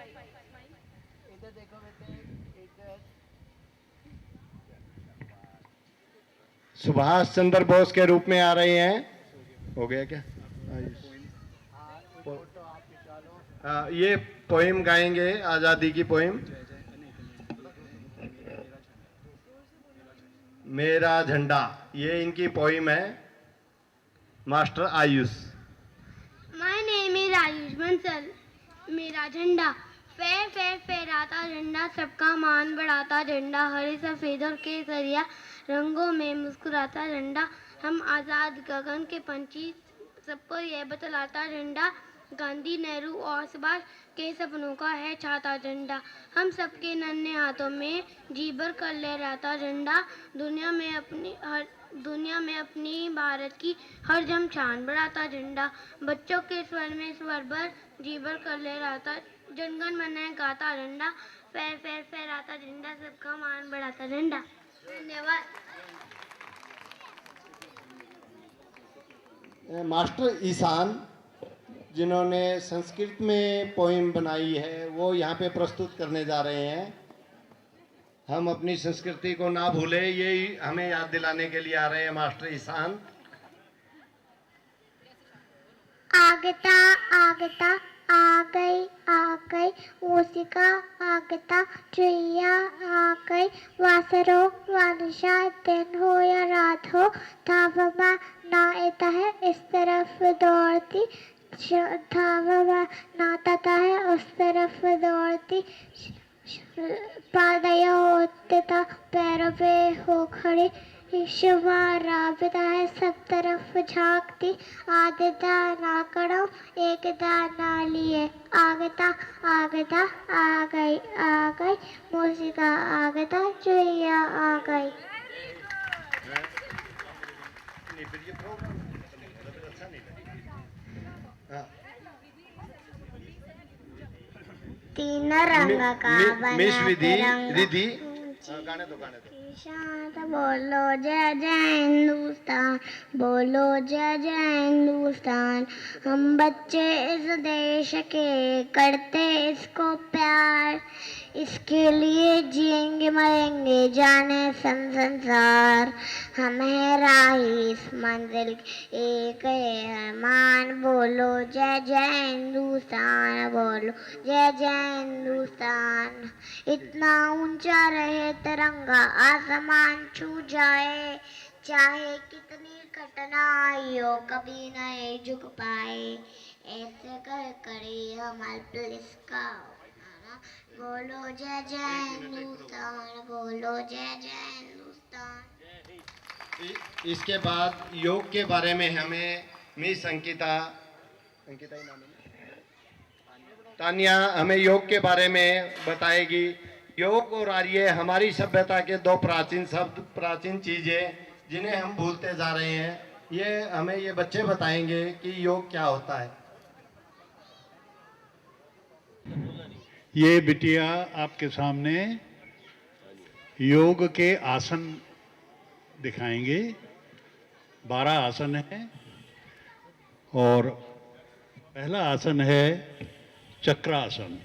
Subhash Chandra Bose के रूप में आ रहे हैं। हो गया क्या? ये पोएम गाएंगे, आजादी की पोएम। मेरा झंडा, ये इनकी पोएम है। Master Ayush. My name is Ayush Bansal. मेरा झंडा फैर फैर फहराता झंडा, सबका मान बढ़ाता झंडा, हरे सफेद और केसरिया रंगों में मुस्कुराता झंडा। हम आज़ाद गगन के पंछी, सबको यह बतलाता झंडा। गांधी, नेहरू और सुभाष के सपनों का है छाता झंडा। हम सबके नन्हे हाथों में जी भर कर लहराता झंडा। दुनिया में अपनी भारत की हर जम शान बढ़ाता झंडा। बच्चों के स्वर में स्वर भर जी भर कर लहराता, जनगण मन गाता झंडा। फैर फैर फहराता झंडा, सबका मान बढ़ाता झंडा। धन्यवाद। मास्टर ईशान जिन्होंने संस्कृत में पोएम बनाई है वो यहाँ पे प्रस्तुत करने जा रहे हैं। हम अपनी संस्कृति को ना भूले, ये हमें याद दिलाने के लिए आ रहे हैं मास्टर ईशान। आगता आगता आ गई मूसिका आगता चुईया आ गई। वासरो वानिशा दिन हो या रात हो, धावा ना आता है इस तरफ दौड़ती, धावा नाता है उस तरफ दौड़ती। पादया होते था पैरों पे हो खड़ी, शुभा राबिता है सब तरफ झांकती। आगता ना करो एक दाना लिए, आगता आगता आ गई मूसिका आगता चुईया आ गई। तीन रंग का बना रिधि गाने दो शांत बोलो जय जय हिंदुस्तान, बोलो जय जय हिंदुस्तान। हम बच्चे इस देश के करते इसको प्यार, इसके लिए जिएंगे मरेंगे जाने संसार। हम है राही इस मंजिल एक अरमान, बोलो जय जय हिंदुस्तान, बोलो जय जय हिंदुस्तान। इतना ऊंचा रहे तिरंगा आसमान छू जाए, चाहे कितनी कठिनाइयों कभी नहीं झुक पाए। ऐसे करे हमारे पुलिस का, बोलो जय जय हिंदुस्तान, बोलो जय जय हिंदुस्तान। इसके बाद योग के बारे में हमें मिस अंकिता ही नाम है, तानिया हमें योग के बारे में बताएगी। योग और आर्य हमारी सभ्यता के दो प्राचीन शब्द, प्राचीन चीजें जिन्हें हम भूलते जा रहे हैं। हमें ये बच्चे बताएंगे कि योग क्या होता है। ये बिटिया आपके सामने योग के आसन दिखाएंगे। 12 आसन है और पहला आसन है चक्रासन।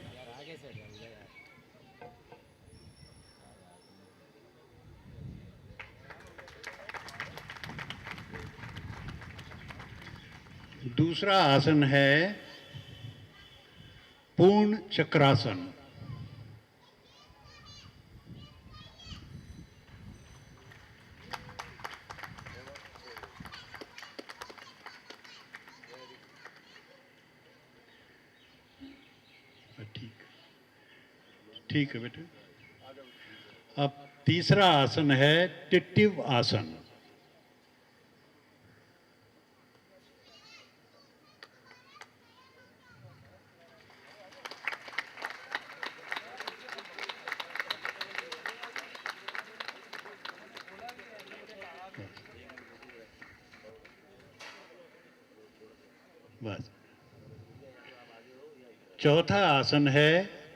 दूसरा आसन है पूर्ण चक्रासन। ठीक है बेटे। अब तीसरा आसन है टिट्टिव आसन। बस। चौथा आसन है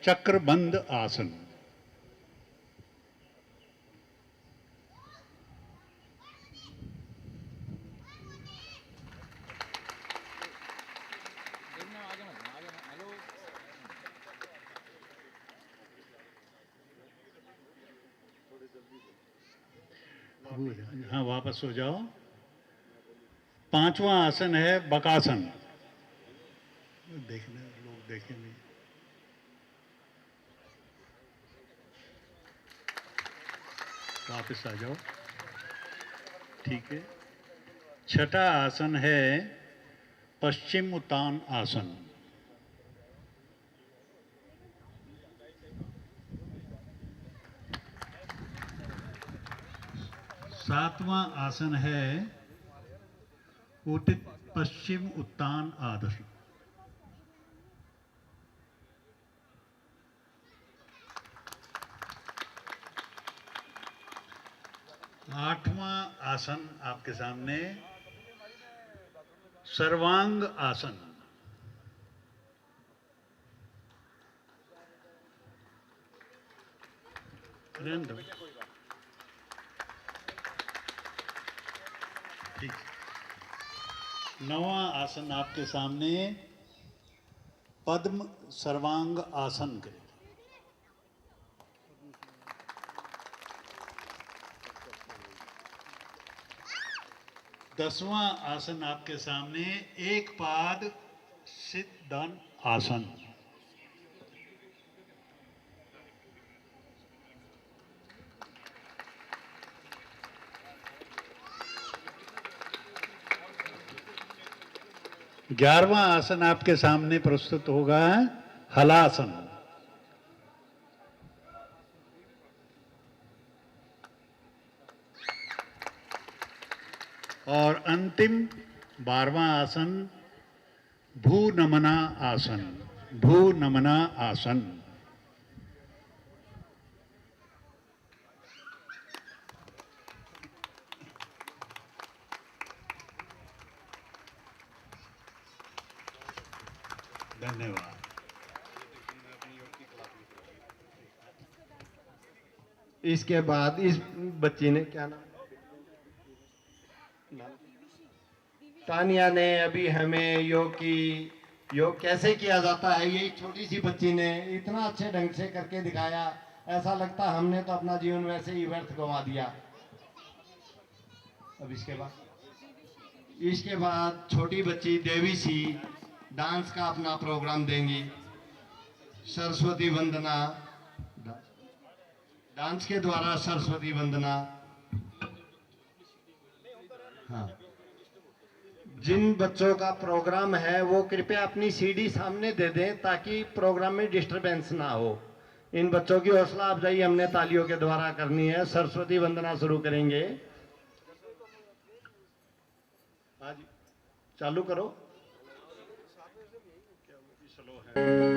चक्रबंध आसन। हाँ, वापस हो जाओ। पांचवा आसन है बकासन। देखना, लोग देखेंगे। वापस आ जाओ। ठीक है। छठा आसन है पश्चिम उत्तान आसन। सातवां आसन है उदित पश्चिम उत्तान आसन। आठवां आसन आपके सामने सर्वांग आसन। ठीक। नौवां आसन आपके सामने पद्म सर्वांग आसन के। 10वां आसन आपके सामने एक पाद सिद्धन आसन। ग्यारहवां आसन आपके सामने प्रस्तुत होगा हलासन। और अंतिम 12वां आसन भूनमना आसन। भूनमना आसन। धन्यवाद। इसके बाद इस बच्ची ने क्या नाम, तानिया ने अभी हमें योग कैसे किया जाता है, ये छोटी सी बच्ची ने इतना अच्छे ढंग से करके दिखाया, ऐसा लगता हमने तो अपना जीवन वैसे ही व्यर्थ गंवा दिया। अब इसके बाद छोटी बच्ची देवी सी डांस का अपना प्रोग्राम देंगी। सरस्वती वंदना, डांस के द्वारा सरस्वती वंदना। हाँ, जिन बच्चों का प्रोग्राम है वो कृपया अपनी सीडी सामने दे दें ताकि प्रोग्राम में डिस्टरबेंस ना हो। इन बच्चों की हौसला अफजाई हमने तालियों के द्वारा करनी है। सरस्वती वंदना शुरू करेंगे। हाँ जी, चालू करो। Bye.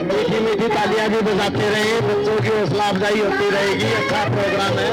मीठी मीठी तालियां भी बजाते रहे, बच्चों की हौसला अफजाई होती रहेगी। अच्छा प्रोग्राम है।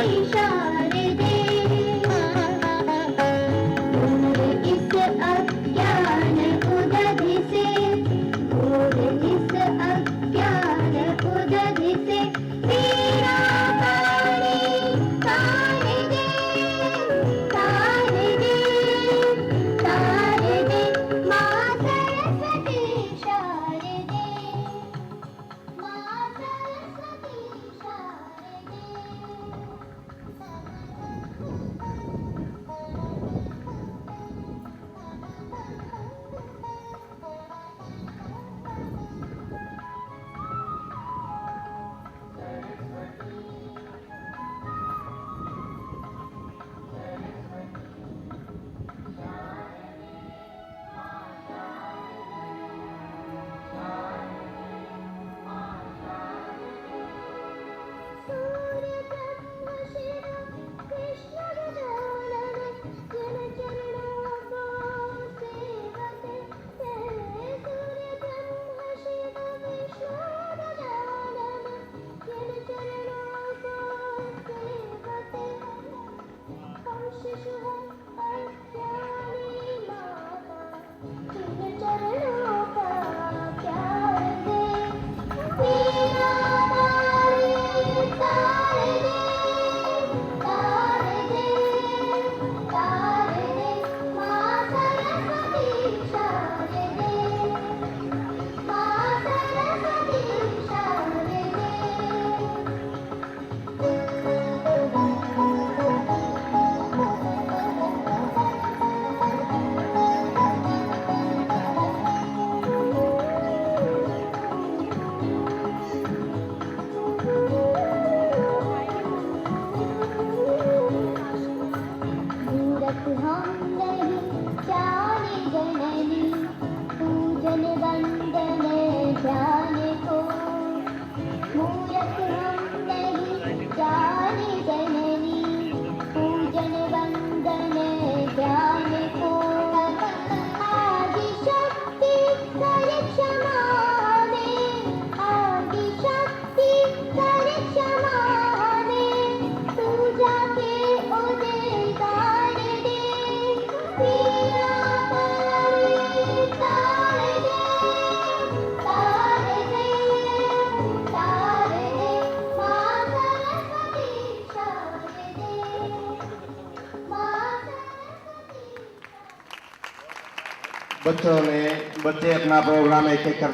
बच्चे अपना प्रोग्राम एक एक कर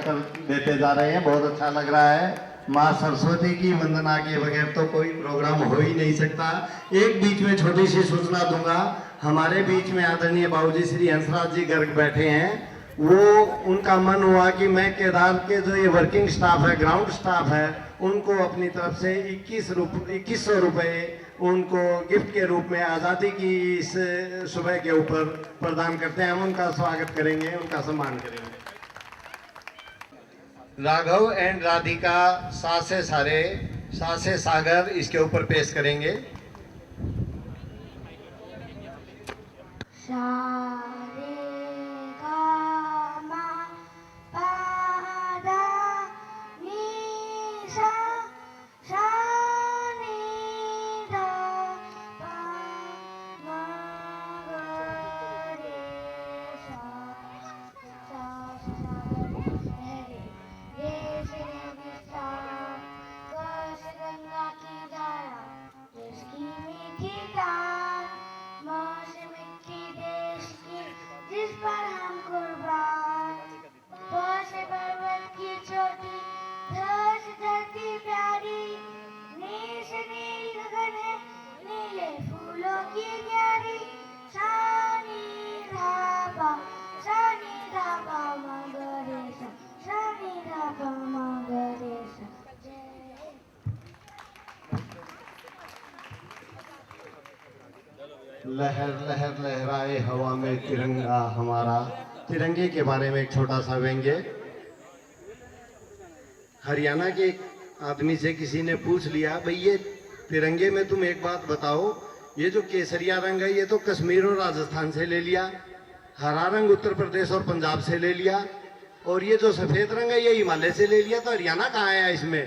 देते जा रहे हैं। बहुत अच्छा लग रहा है। माँ सरस्वती की वंदना के बगैर तो कोई प्रोग्राम हो ही नहीं सकता। एक बीच में छोटी सी सूचना दूंगा, हमारे बीच में आदरणीय बाबूजी श्री हंसराज जी गर्ग बैठे हैं। वो उनका मन हुआ कि मैं केदार के जो ये वर्किंग स्टाफ है, ग्राउंड स्टाफ है, उनको अपनी तरफ से 2100 रुपये उनको गिफ्ट के रूप में आज़ादी की इस सुबह के ऊपर प्रदान करते हैं। हम उनका स्वागत करेंगे, उनका सम्मान करेंगे। राघव एंड राधिका सासे सारे सासे सागर इसके ऊपर पेश करेंगे। लहर लहर लहराए हवा में तिरंगा हमारा। तिरंगे के बारे में एक छोटा सा व्यंग्य। हरियाणा के एक आदमी से किसी ने पूछ लिया, भाई ये तिरंगे में तुम एक बात बताओ, ये जो केसरिया रंग है ये तो कश्मीर और राजस्थान से ले लिया, हरा रंग उत्तर प्रदेश और पंजाब से ले लिया, और ये जो सफेद रंग है ये हिमालय से ले लिया, तो हरियाणा कहाँ आया इसमें?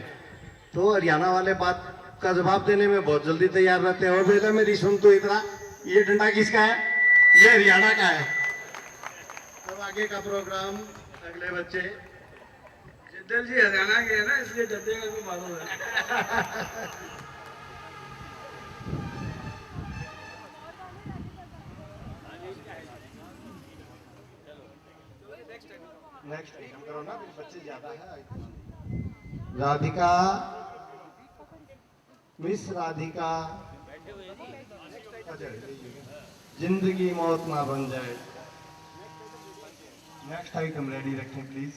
तो हरियाणा वाले बात का जवाब देने में बहुत जल्दी तैयार रहते हैं। और बेटा मेरी सुन तो इतना, ये डंडा किसका है? ये हरियाणा का है। अब आगे का प्रोग्राम अगले बच्चे। जिद्दल जी हरियाणा के है ना, इसलिए डंडे का भी मालूम है। नेक्स्ट हम करो ना, बच्चे ज्यादा है। राधिका, मिस राधिका, जिंदगी मौत ना बन जाए। नेक्स्ट आइटम रेडी रखें प्लीज।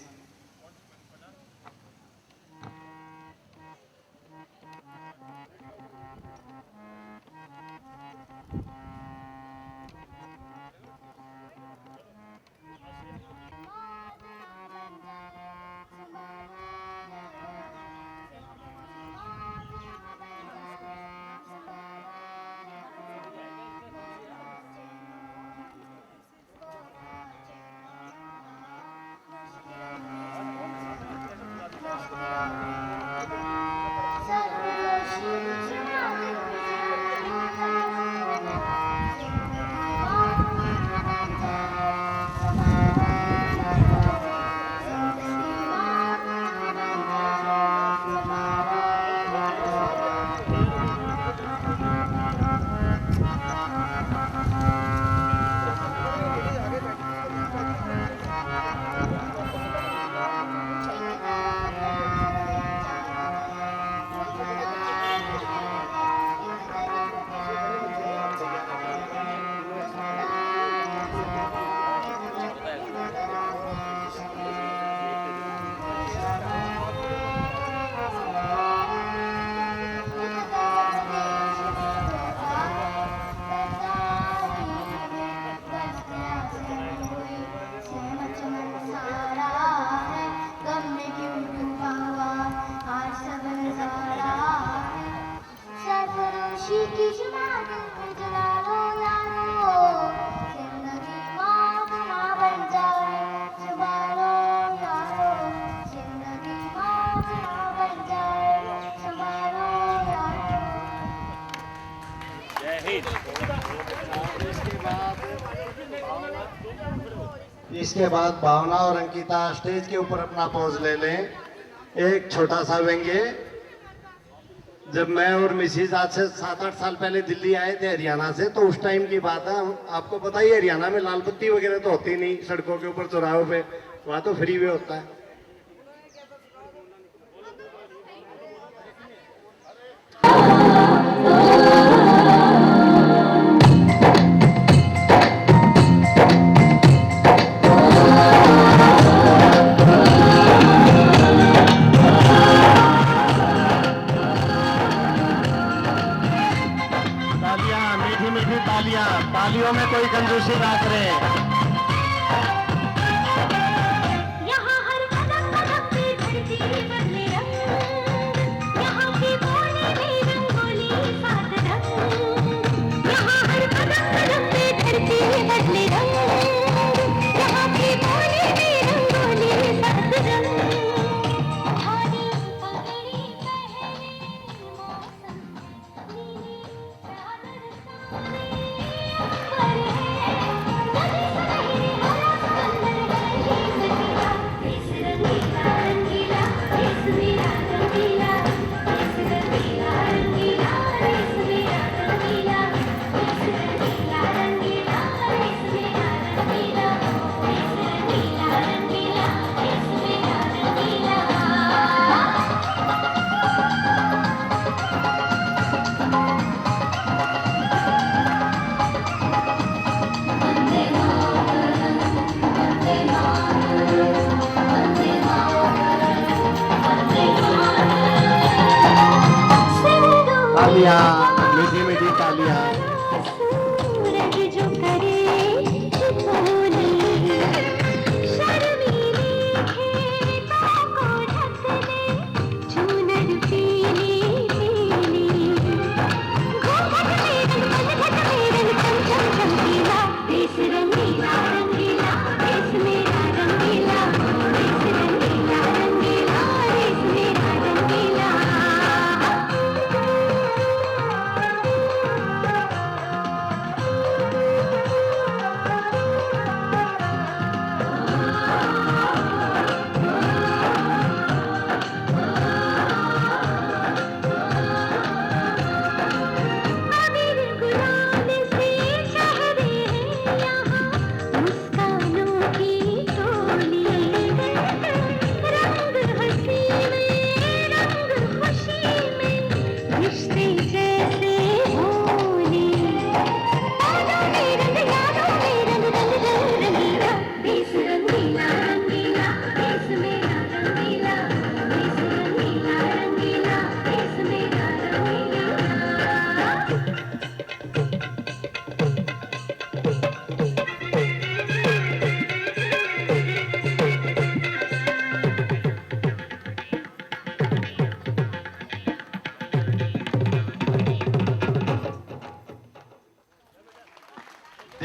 इसके बाद भावना और अंकिता स्टेज के ऊपर अपना पोज ले लें। एक छोटा सा व्यंग्य। जब मैं और मिसिज आज से 7-8 साल पहले दिल्ली आए थे हरियाणा से, तो उस टाइम की बात है। आपको पता ही है हरियाणा में लाल बत्ती वगैरह तो होती नहीं सड़कों के ऊपर, चौराहों पे, वहाँ तो फ्री वे होता है। तालियों में कोई कंजूसी ना करे। यहाँ हर कदम कदम पे धरती बदले रंग, यहाँ की बोली में रंगोली सात रंग। यहाँ हर कदम कदम पे धरती बदले रंग, यहाँ की बोली में रंगोली सात रंग। हरी पगड़ी पहने मौसम नीली चादर सामने मीठी मीठी तालियां। सूरज जो करे छिछोली, शर्मीली खेतों को ढक दे।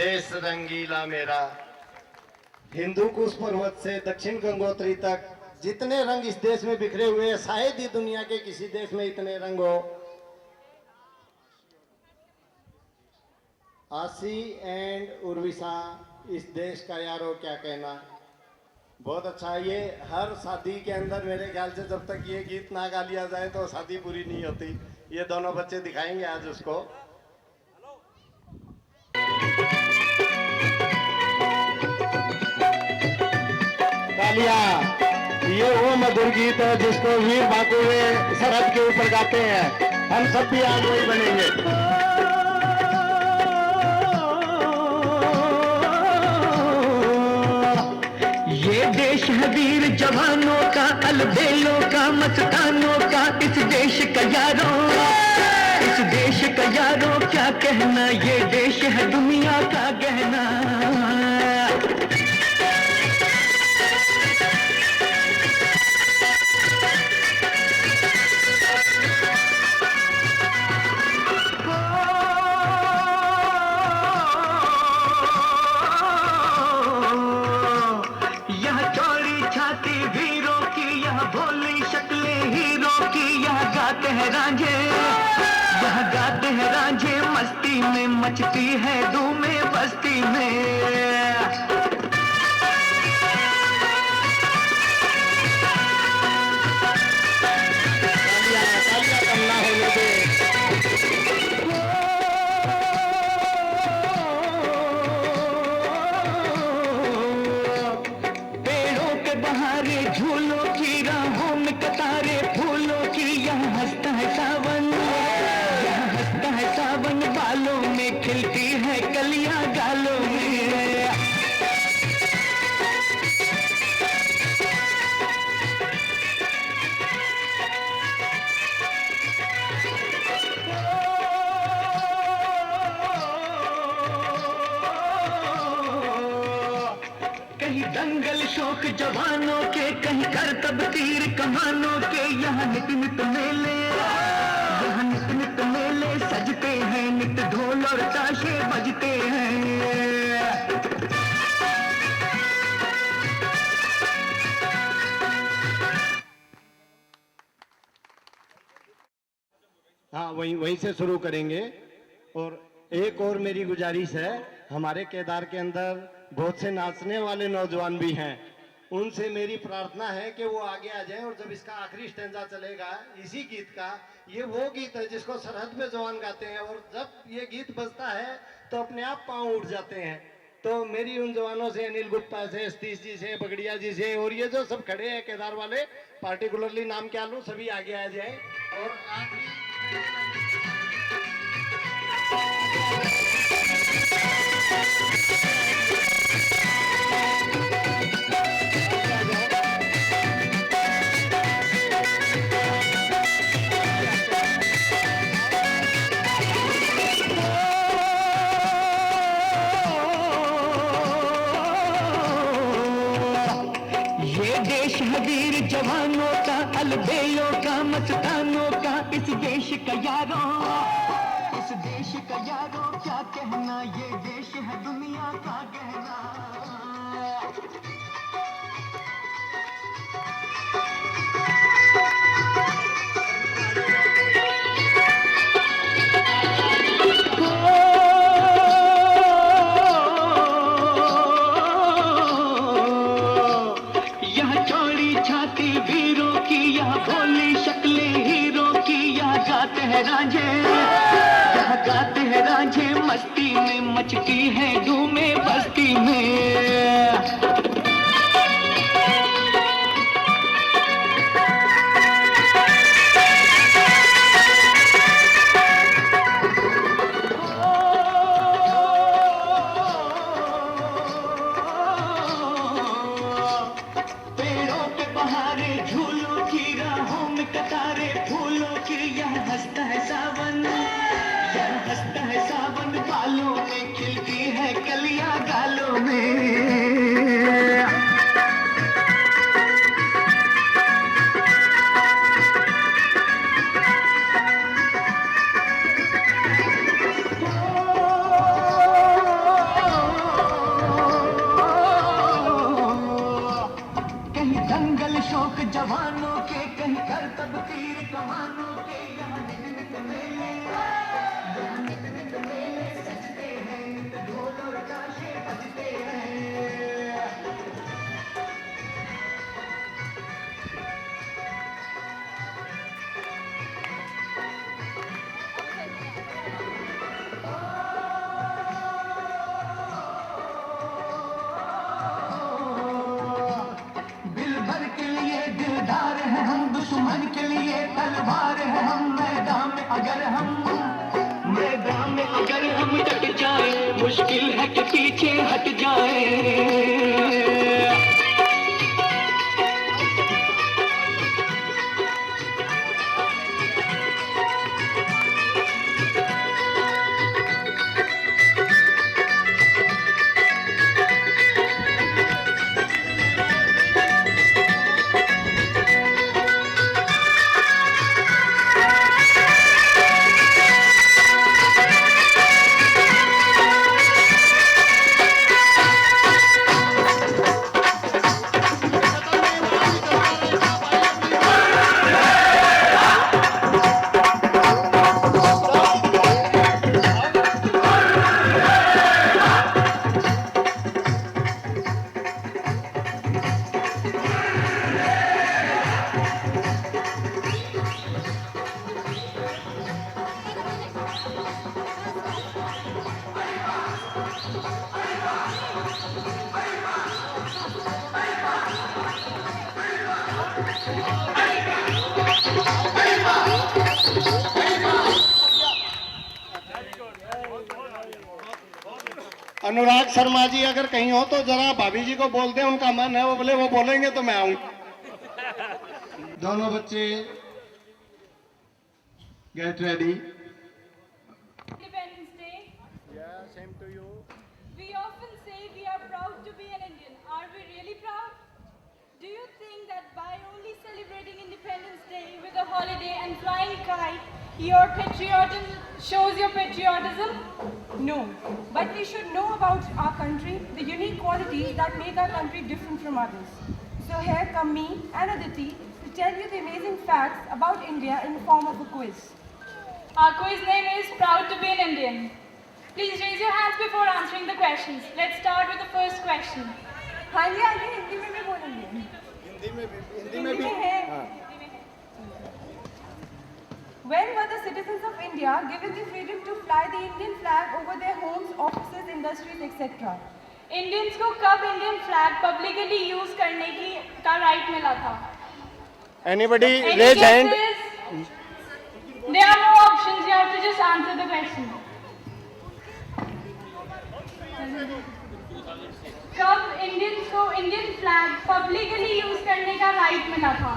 देश रंगीला मेरा। हिंदू कुश पर्वत से दक्षिण गंगोत्री तक जितने रंग इस देश में बिखरे हुए हैं, शायद ही दुनिया के किसी देश में इतने रंग हो। आशी एंड उर्विशा, इस देश का यारो क्या कहना। बहुत अच्छा। ये हर शादी के अंदर मेरे ख्याल से जब तक ये गीत ना गा लिया जाए तो शादी पूरी नहीं होती। ये दोनों बच्चे दिखाएंगे आज उसको। तालियां। ये वो मधुर गीत है जिसको वीर बाकुए सरहद के ऊपर गाते हैं। हम सब भी आज वही बनेंगे। ये देश है वीर जवानों का, अलबेलों का, मस्तानों का, इस देश का यारों, इस देश का यारों क्या कहना। ये देश है दुनिया का गहना। रांझे यहाँ गाते हैं रांझे, मस्ती में मचती है धूमें बस्ती में। पेड़ों के बहारे झूलों की राहों में कतारे फूलों की, यहाँ हंसता है सावन, यहाँ हंसता है सावन। बालों में खिलती है कलियां गालों में। कहीं दंगल शौक जवानों के, कहीं करतब तीर कमानों के, यहाँ नित नित मेले, यहाँ नित नित मेले सजते हैं, नित ढोल और ताशे बजते हैं। हाँ, वहीं से शुरू करेंगे। और एक और मेरी गुजारिश है, हमारे केदार के अंदर बहुत से नाचने वाले नौजवान भी हैं। उनसे मेरी प्रार्थना है कि वो आगे आ जाएं। और जब इसका आखिरी स्टैंजा चलेगा इसी गीत का, ये वो गीत है जिसको सरहद पे जवान गाते हैं, और जब ये गीत बजता है तो अपने आप पांव उठ जाते हैं। तो मेरी उन जवानों से, अनिल गुप्ता से, सतीश जी से, बगड़िया जी से, और ये जो सब खड़े हैं केदार वाले, पार्टिकुलरली नाम क्या लूं, सभी आगे आ जाए। और वीर जवानों का, अलबेलों का, मस्तानों का, इस देश का यारों, इस देश का यारों क्या कहना। ये देश है दुनिया का गहना। रांझे यहाँ गाते हैं रांझे, मस्ती में मचती है धूमें बस्ती में। पेड़ों पे बहारे झूलों की, राहों में कतारे फूलों की, यहाँ हंसता है सावन, यहाँ हंसता है सावन। बालों में खिलती है कलियां गालों में। शौक जवानों के, कहीं करतब तीर कमानों के, यहाँ नित नित मेले, यहाँ नित नित मेले सजते हैं, नित ढोल और ताशे बजते हैं। दिल भर के लिए दिलदार है हम, दुश्मन के लिए तलवार है हम। मैदान में अगर हम डट जाए, मुश्किल है कि पीछे हट जाए। अनुराग शर्मा जी अगर कहीं हो तो जरा भाभी जी को बोल दें, उनका मन है वो बोले, वो बोलेंगे तो मैं आऊंगा। दोनों बच्चे get ready. Independence Day. Yeah, same to you. We often say we are proud to be an Indian. Are we really proud? Do you think that by only celebrating Independence Day with a holiday and flying a kite, your patriotism shows your patriotism? No. But we should know about our country, the unique qualities that make our country different from others. So here come me and Aditi to tell you the amazing facts about India in the form of a quiz. Our quiz name is Proud to be an Indian. Please raise your hands before answering the questions. Let's start with the first question. हाँ जी हिंदी में भी बोलेंगे। हिंदी में भी है। When were the citizens of India given the freedom to fly the Indian flag over their homes, offices, industries, etc.? Indians को कब Indian flag publicly use करने का right मिला था? Anybody Any raise hand? guesses? There are no options. You have to just answer the question. कब Indians को Indian flag publicly use करने का right मिला था?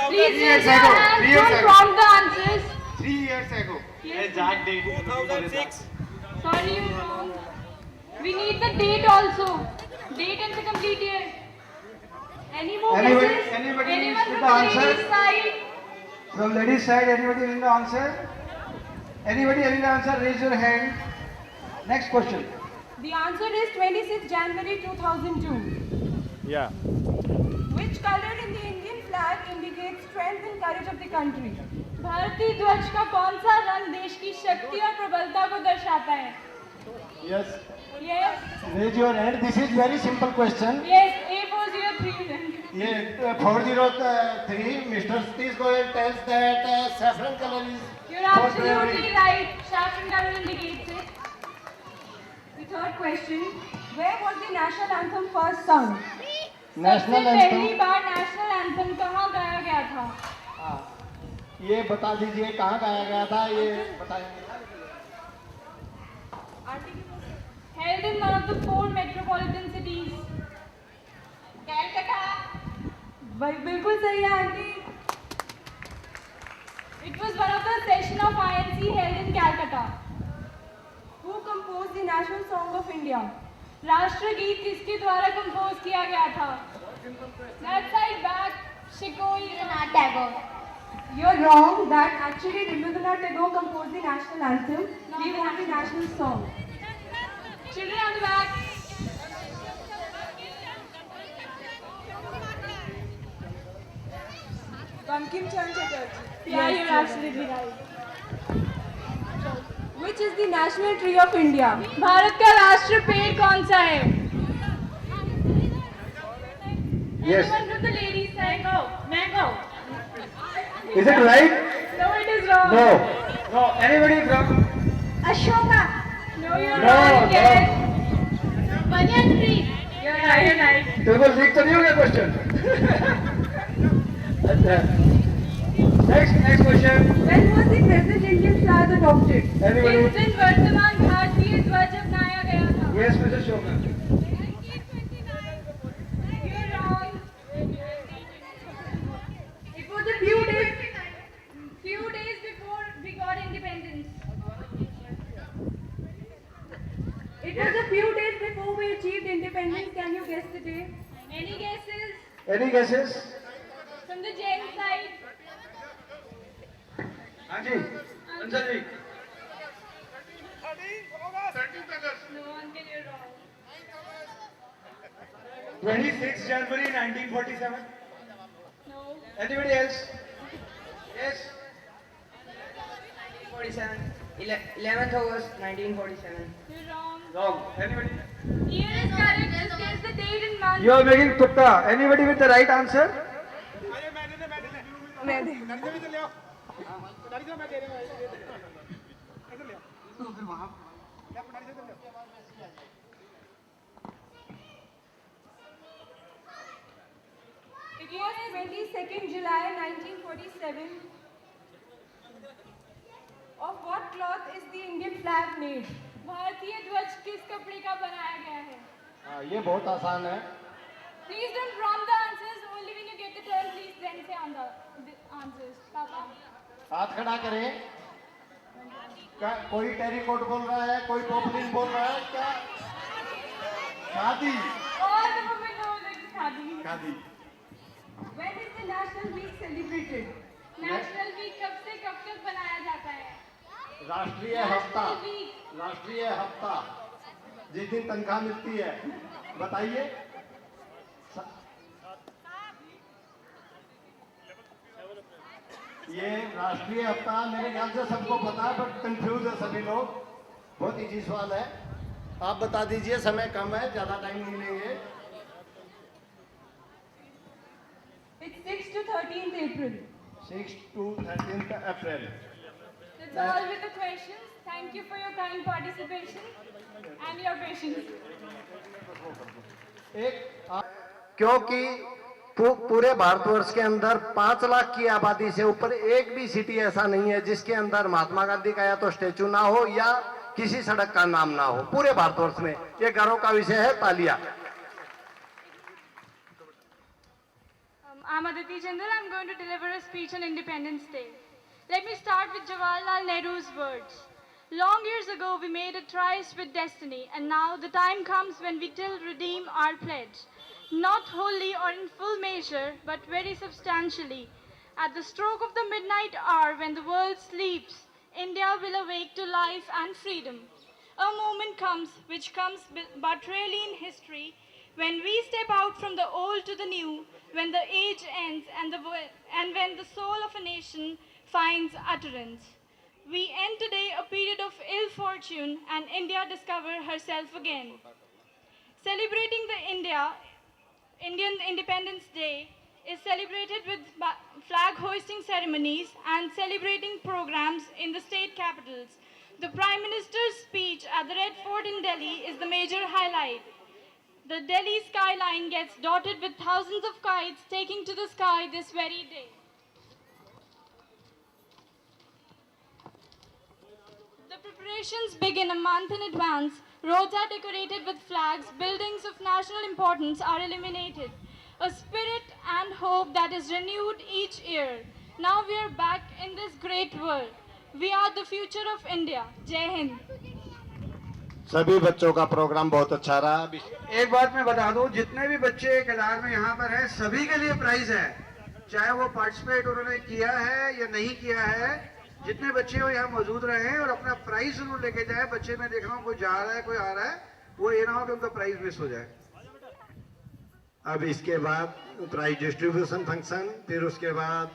Please raise your hands. Don't prompt the answers. 3 years ago. Exact date. 2006. Sorry, you're wrong. We need the date also. Date and the complete year. Any more guesses? Anybody Anyone with from the the answer? ladies' side? From ladies' side, anybody in the answer? Anybody in the answer? Raise your hand. Next question. The answer is 26 January 2002. Yeah. Which color in the Indian flag indicates strength and courage of the country? भारतीय ध्वज का कौन सा रंग देश की शक्ति और प्रबलता को दर्शाता है? Yes. Yes. Raise your hand. This is very simple question. Yes. A403 then. ये 403 Mr. Satish Goyal tells that saffron color is You're absolutely right. Saffron color indicates it. The third question. Where was the national anthem first sung? National सबसे anthem? पहली बार national anthem कहाँ गाया गया था? ये बता दीजिए कहाँ गाया गया था, ये बताइए। Held in one of the 4 metropolitan cities. Calcutta. बिल्कुल सही है aunty. It was one of the session of INC held in Calcutta. Who composed the national song of India? राष्ट्रगीत किसके द्वारा कंपोज किया गया था? That side back, Shikoi Rabindranath Tagore. You're wrong. That actually Rabindranath Tagore composed the national anthem. We want the national song. Children on the back. Bankim Chandra Chatterjee. Yeah, Yes, you're absolutely right. Which is the national tree of India? Bharat का राष्ट्र पेड़ कौन सा है? Yes. Anyone from the ladies side? Mango. Is it right? No, it is wrong. No. No. Anybody from? Ashoka. No, you're No, wrong. no. Banyan tree. You're right. You're right. बिल्कुल ठीक तो नहीं हो गया क्वेश्चन? अच्छा. Next question. When was the present Indian flag adopted? Anybody? इस दिन वर्तमान भारतीय ध्वज अपनाया गया था. Yes, Mr. Shoka. You're wrong. It was a few days. Few days before we got independence. It was a few days before we achieved independence. Can you guess the day? Any guesses Any guesses? from the Jain side? हाँ जी. अंशा जी. No, uncle, you're wrong. 26 January 1947. No. Anybody else? Yes. 47. 11th August 1947. You're wrong. Wrong. Anybody? Year is correct. Just guess the date and month. You are making tukka. Anybody with the right answer? It was 22nd July 1947. Of what cloth is the Indian flag made? भारतीय ध्वज किस कपड़े का बनाया गया है? ये बहुत आसान है. Please don't prompt the answers. Only when you get the turn, please then say on the answers. Papa. हाथ खड़ा करें. कोई टेरिकोट बोल रहा है, कोई पोपलिन बोल रहा है, क्या? Khadi. All the women know that it's khadi. Khadi. When is the National Week celebrated? National Week कब से कब तक बनाया जाता है? राष्ट्रीय हफ्ता. राष्ट्रीय हफ्ता जिस दिन तनख्वाह मिलती है. बताइए. ये राष्ट्रीय हफ्ता मेरे ख्याल से सबको पता है, बट कंफ्यूज है सभी लोग. बहुत इजी सवाल है. आप बता दीजिए, समय कम है, ज्यादा टाइम नहीं लेंगे. It's 6 to 13th April. 6 to 13th April. That's all with the questions. Thank you for your kind participation and your patience. क्योंकि पूरे भारतवर्ष के अंदर 5 लाख की आबादी से ऊपर एक भी सिटी ऐसा नहीं है जिसके अंदर महात्मा गांधी का या तो स्टेचू ना हो या किसी सड़क का नाम ना हो. पूरे भारतवर्ष में ये गर्व का विषय है. तालियां. I'm Aditi Jindal. I'm going to deliver a speech on Independence Day. Let me start with Jawaharlal Nehru's words. Long years ago, we made a tryst with destiny, and now the time comes when we will redeem our pledge. Not wholly or in full measure, but very substantially. At the stroke of the midnight hour, when the world sleeps, India will awake to life and freedom. A moment comes, which comes but rarely in history, when we step out from the old to the new, when the age ends and when the soul of a nation finds utterance. We end today a period of ill fortune and India discover herself again. Celebrating the Indian Independence Day is celebrated with flag hoisting ceremonies and celebrating programs in the state capitals. The Prime Minister's speech at the Red Fort in Delhi is the major highlight. The Delhi skyline gets dotted with thousands of kites taking to the sky this very day. The preparations begin a month in advance. Roads are decorated with flags. Buildings of national importance are illuminated. A spirit and hope that is renewed each year. Now we are back in this great world. We are the future of India. Jai Hind. सभी बच्चों का programme बहुत अच्छा रहा. एक बात मैं बता दूं, जितने भी बच्चे केदार में यहाँ पर हैं, सभी के लिए प्राइज है, चाहे वो पार्टिसिपेट उन्होंने किया है या नहीं किया है. जितने बच्चे हो यहाँ मौजूद रहे हैं और अपना प्राइज उन्होंने लेके जाए. बच्चे मैं देख रहा हूँ कोई जा रहा है, कोई आ रहा है, वो ये ना हो कि उनका प्राइज मिस हो जाए. अब इसके बाद प्राइज डिस्ट्रीब्यूशन फंक्शन, फिर उसके बाद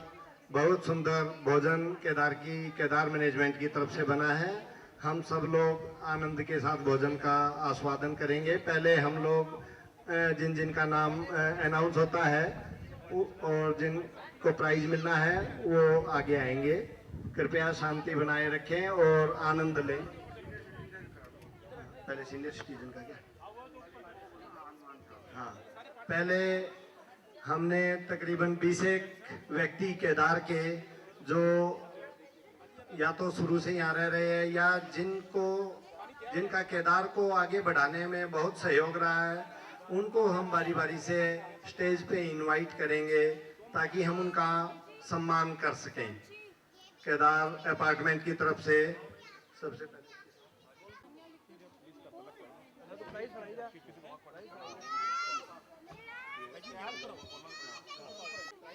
बहुत सुंदर भोजन केदार मैनेजमेंट की तरफ से बना है। हम सब लोग आनंद के साथ भोजन का आस्वादन करेंगे। पहले हम लोग जिन जिन का नाम अनाउंस होता है और जिनको प्राइज मिलना है वो आगे आएंगे। कृपया शांति बनाए रखें और आनंद लें। पहले सीनियर सिटीजन का क्या? हाँ, पहले हमने तकरीबन 20 व्यक्ति केदार के जो या तो शुरू से यहाँ रह रहे हैं या जिनका केदार को आगे बढ़ाने में बहुत सहयोग रहा है, उनको हम बारी बारी से स्टेज पे इनवाइट करेंगे ताकि हम उनका सम्मान कर सकें। केदार अपार्टमेंट की तरफ से सबसे पहले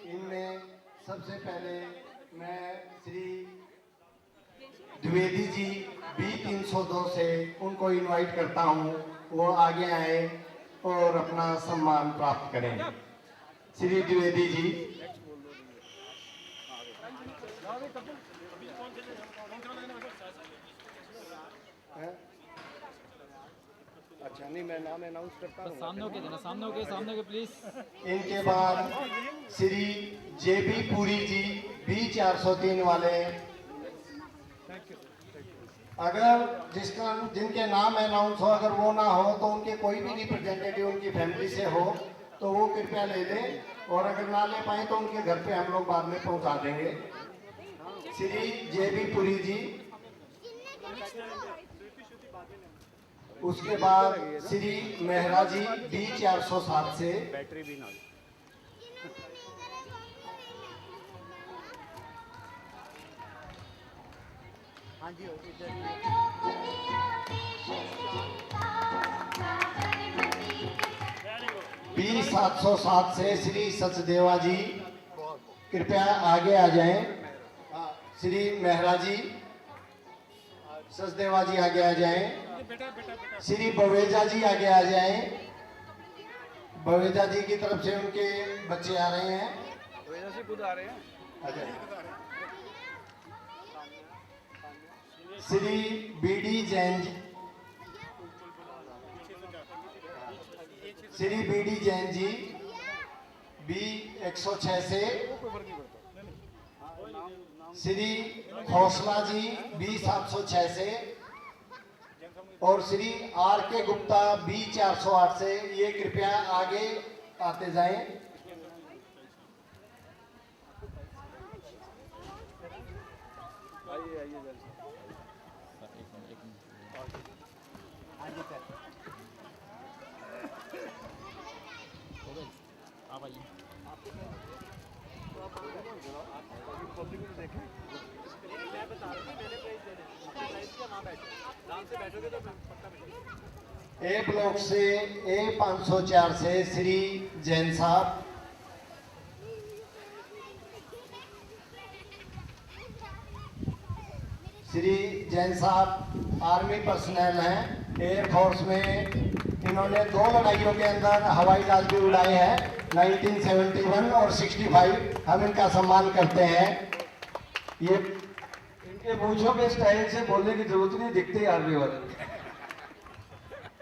इनमें सबसे पहले मैं श्री द्विवेदी जी B302 से उनको इनवाइट करता हूं, वो आगे आए और अपना सम्मान प्राप्त करें। श्री द्विवेदी जी। अच्छा नहीं, मैं नाम अनाउंस करता हूँ। सामने के प्लीज। इनके बाद श्री JB पुरी जी B403 वाले। अगर जिनके नाम अनाउंस हो, अगर वो ना हो तो उनके कोई भी रिप्रेजेंटेटिव उनकी फैमिली से हो तो वो कृपया ले लें, और अगर ना ले पाए तो उनके घर पे हम लोग बाद में पहुंचा देंगे। श्री JB पुरी जी। उसके बाद श्री मेहरा जी B407 से। बैटरी भी ना। हाँ जी, B707 से श्री सचदेवा जी, कृपया आगे आ जाएं। श्री मेहरा जी, सचदेवा जी आगे आ जाएं। श्री बवेजा जी आगे आ जाएं। बवेजा जी की तरफ से उनके बच्चे आ रहे हैं। बवेजा जी खुद आ रहे हैं। Shri BD Jain ji, Shri BD Jain ji B106 से। श्री हौसला जी B706 से, और श्री RK गुप्ता B408 से। ये कृपया आगे आते जाएं। A ब्लॉक से A504 से श्री जैन साहब। श्री जैन साहब आर्मी पर्सनल हैं, एयरफोर्स में। इन्होंने 2 लड़ाइयों के अंदर हवाई जहाज भी उड़ाए हैं, 1971 और 65। हम इनका सम्मान करते हैं। ये इनके मूंछों के स्टाइल से बोलने की जरूरत नहीं, दिखते आर्मी वाले।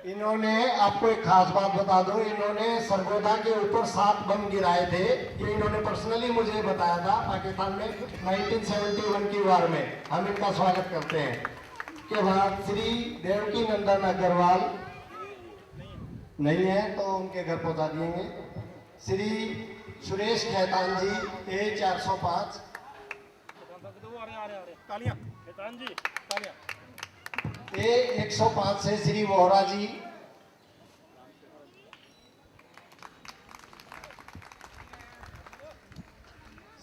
इन्होंने, आपको एक खास बात बता दूं, इन्होंने सरगोदा के ऊपर 7 बम गिराए थे। ये इन्होंने पर्सनली मुझे बताया था पाकिस्तान में 1971 की वार में। हम इनका स्वागत करते हैं। के बाद श्री देवकी नंदन अग्रवाल नहीं है तो उनके घर पहुंचा दिएंगे। श्री सुरेश खेतान जी A405। A105 से श्री वोहरा जी।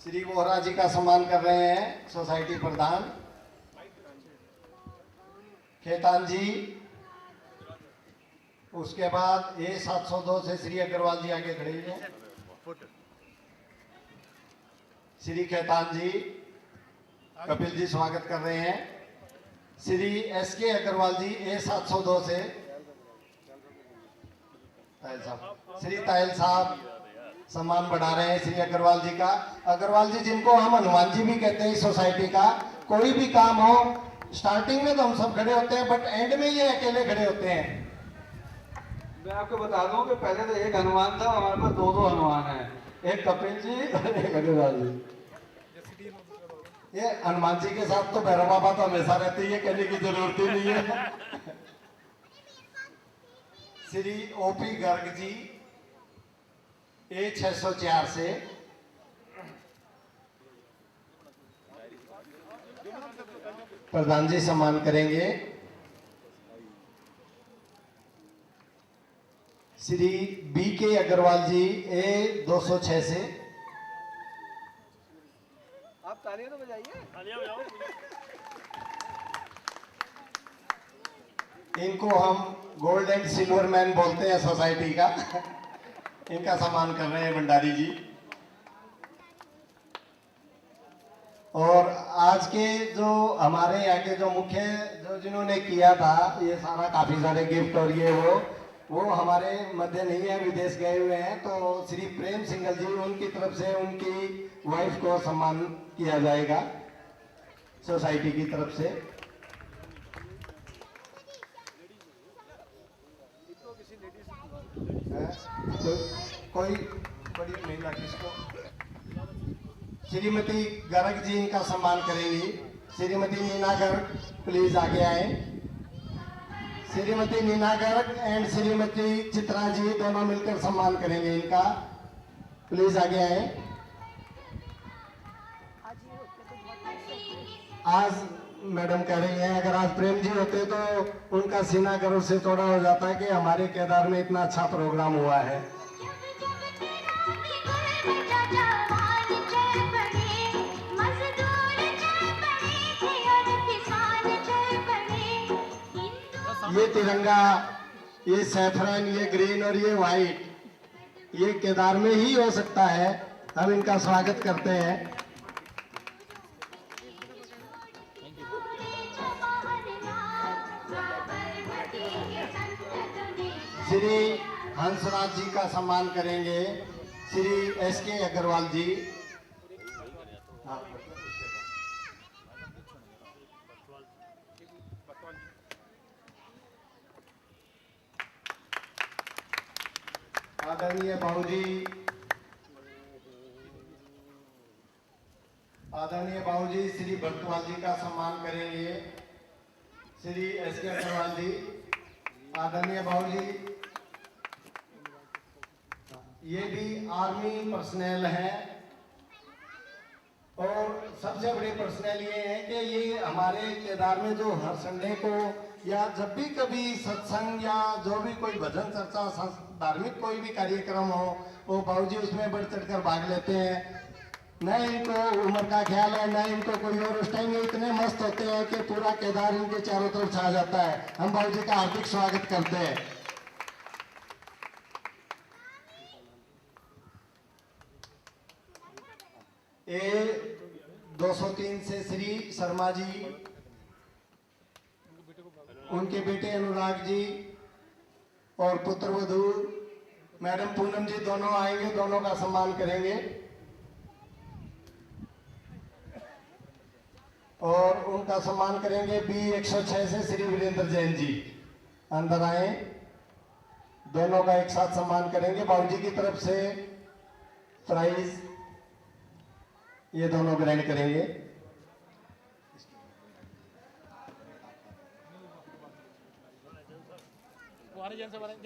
श्री वोहरा जी का सम्मान कर रहे हैं सोसाइटी प्रधान खेतान जी। उसके बाद A702 से श्री अग्रवाल जी आगे खड़े हैं। श्री खेतान जी, कपिल जी स्वागत कर रहे हैं। श्री SK अग्रवाल जी A702 से। तायल साहब, श्री तायल साहब सम्मान बढ़ा रहे हैं श्री अग्रवाल जी का। अग्रवाल जी जिनको हम हनुमान जी भी कहते हैं इस सोसाइटी का, कोई भी काम हो स्टार्टिंग में तो हम सब खड़े होते हैं, बट एंड में ये अकेले खड़े होते हैं। मैं आपको बता दूं कि पहले तो एक हनुमान था, हमारे पास दो हनुमान हैं, एक कपिल जी और एक अग्रवाल जी। ये हनुमान जी के साथ तो भैरव बाबा तो हमेशा रहते ही है, कहने की जरूरत ही नहीं है। श्री ओपी गर्ग जी A604 से प्रधान जी सम्मान करेंगे। श्री BK अग्रवाल जी A206 से। आप तालियां तो बजाइए। तालियां बजाओ। इनको हम गोल्ड एंड सिल्वर मैन बोलते हैं सोसाइटी का। इनका सम्मान कर रहे हैं भंडारी जी। और आज के जो हमारे यहाँ के जो मुख्य जो जिन्होंने किया था ये सारा काफी सारे गिफ्ट और ये वो हमारे मध्य नहीं है, विदेश गए हुए हैं। तो श्री प्रेम सिंगल जी, उनकी तरफ से उनकी वाइफ को सम्मान किया जाएगा सोसाइटी की तरफ से। कोई बड़ी महिला किसको? श्रीमती गर्ग जी इनका सम्मान करेंगी। श्रीमती नीना गर्ग प्लीज आगे आए। श्रीमती नीना गर्ग एंड श्रीमती चित्रा जी दोनों मिलकर सम्मान करेंगे इनका, प्लीज आगे आए। आज मैडम कह रही हैं अगर आज प्रेम जी होते तो उनका सीना गर्व से थोड़ा हो जाता है कि हमारे केदार में इतना अच्छा प्रोग्राम हुआ है। ये तिरंगा, ये सैफरन, ये ग्रीन और ये व्हाइट, ये केदार में ही हो सकता है। हम इनका स्वागत करते हैं। श्री हंसराज जी का सम्मान करेंगे श्री SK अग्रवाल जी। आदरणीय बाबूजी श्री भरतवाल जी का सम्मान करेंगे श्री SK अग्रवाल जी। आदरणीय बाबूजी, ये भी आर्मी पर्सनल है और सबसे बड़ी पर्सनल ये है कि ये हमारे केदार में जो हर संडे को या जब भी कभी सत्संग या जो भी कोई भजन चर्चा धार्मिक कोई भी कार्यक्रम हो वो बाबूजी उसमें बढ़ चढ़ कर भाग लेते हैं। न इनको उम्र का ख्याल है न इनको कोई और, उस टाइम में इतने मस्त होते हैं कि पूरा केदार इनके चारों तरफ छा जाता है। हम बाबूजी का हार्दिक स्वागत करते हैं। A203 से श्री शर्मा जी, उनके बेटे अनुराग जी और पुत्र वधू मैडम पूनम जी दोनों आएंगे, दोनों का सम्मान करेंगे। और उनका सम्मान करेंगे B106 से श्री वीरेंद्र जैन जी। अंदर आए, दोनों का एक साथ सम्मान करेंगे। बाबूजी की तरफ से प्राइज ये दोनों ग्रहण करेंगे।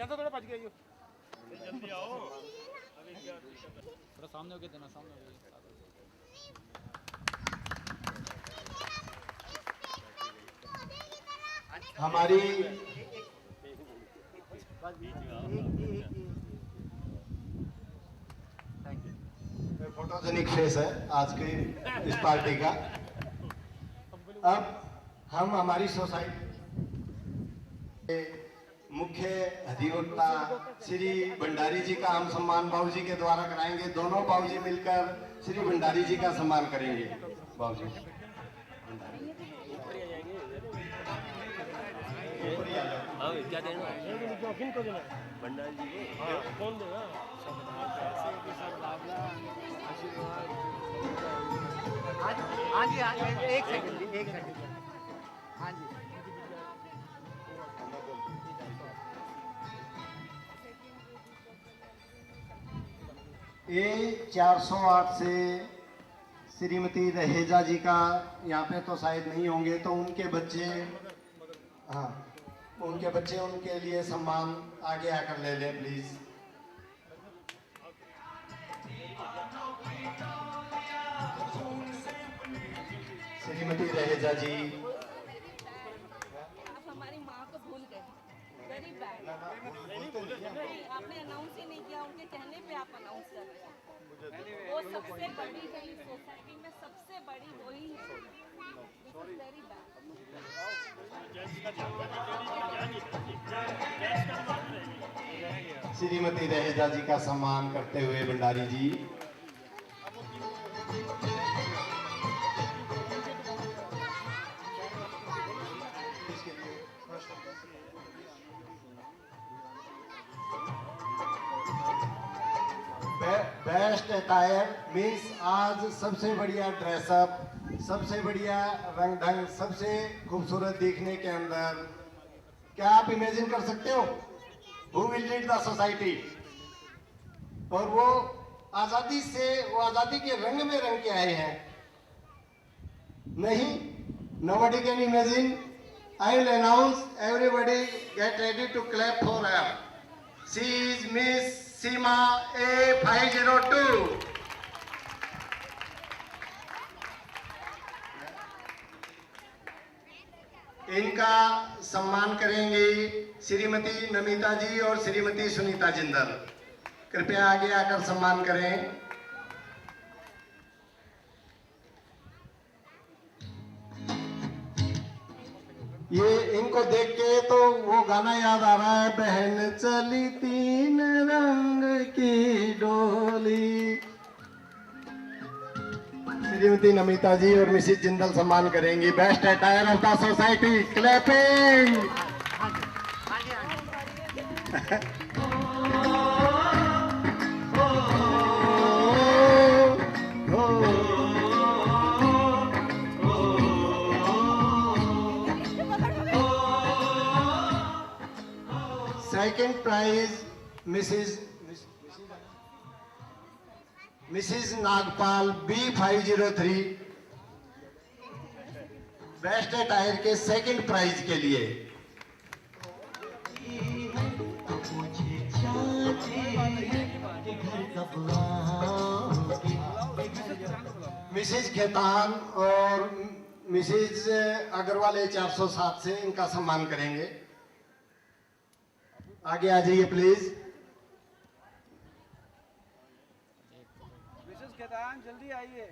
थोड़ा बच गई, जल्दी आओ, थोड़ा सामने होके देना, सामने होके। हमारी फोटोजेनिक फेस है आज के इस पार्टी का। अब हम हमारी सोसाइटी मुख्य अधिवक्ता श्री भंडारी जी का हम सम्मान बाबूजी के द्वारा कराएंगे। दोनों बाबूजी मिलकर श्री भंडारी जी का सम्मान करेंगे। बाबूजी ऊपर ही आ जाओ। हाँ क्या देना है? किन को देना है? भंडारी जी को। हाँ कौन देगा? हाँ जी हाँ एक सेकंड हाँ जी ए 408 से श्रीमती रहेजा जी का यहाँ पे तो शायद नहीं होंगे, तो उनके बच्चे, हाँ उनके बच्चे, उनके लिए सम्मान आगे आकर ले लें प्लीज। श्रीमती रहेजा जी। आप हमारी माँ को भूल गए। Very bad. नहीं, आपने अनाउंस ही नहीं किया, उनके कहने पे आप अनाउंस कर रहे हैं। वो सबसे बड़ी है इस सोसाइटी में, सबसे बड़ी वही है। Very bad. श्रीमती रहेजा जी का सम्मान करते हुए Bhandari ji. Best attire means आज सबसे बढ़िया ड्रेसअप, सबसे बढ़िया रंग ढंग, सबसे खूबसूरत दिखने के अंदर क्या आप इमेजिन कर सकते हो who will lead the society? और वो आजादी से, वो आजादी के रंग में रंग के आए हैं। नहीं, nobody can imagine. I will announce, everybody get ready to clap for her. She is Miss Seema A502. इनका सम्मान करेंगे श्रीमती नमिता जी और श्रीमती सुनीता जिंदल। कृपया आगे आकर सम्मान करें। ये इनको देख के तो वो गाना याद आ रहा है, बहन चली तीन रंग की डोली। श्रीमती नमिता जी और मिसिस जिंदल सम्मान करेंगी। Best attire of the society, clapping. Second prize Mrs Nagpal B503 best attire के सेकंड प्राइज के लिए। मिसिस खेतान और मिसिस अग्रवाल 407 से इनका सम्मान करेंगे। आगे आ जाइए प्लीज। मिसेस खेतान जल्दी आइए।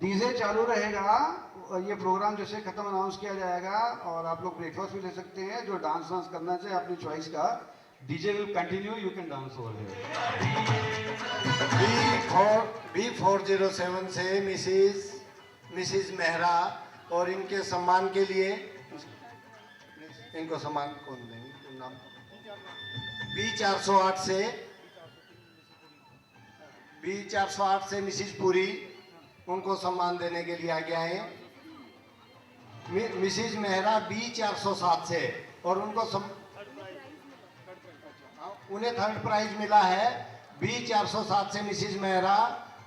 डीजे चालू रहेगा और ये प्रोग्राम जैसे खत्म अनाउंस किया जाएगा और आप लोग ब्रेकफास्ट भी ले सकते हैं। जो डांस करना चाहे अपनी चॉइस का, DJ will continue, you can dance over here. B407 से मिसिस मेहरा और इनके सम्मान के लिए, इनको सम्मान कौन देंगे नाम? B408 से मिसिस पुरी, उनको सम्मान देने के लिए आगे आए। मिसिस मेहरा B407 से, और उनको उन्हें थर्ड प्राइज मिला है। B407 से मिसिस मेहरा,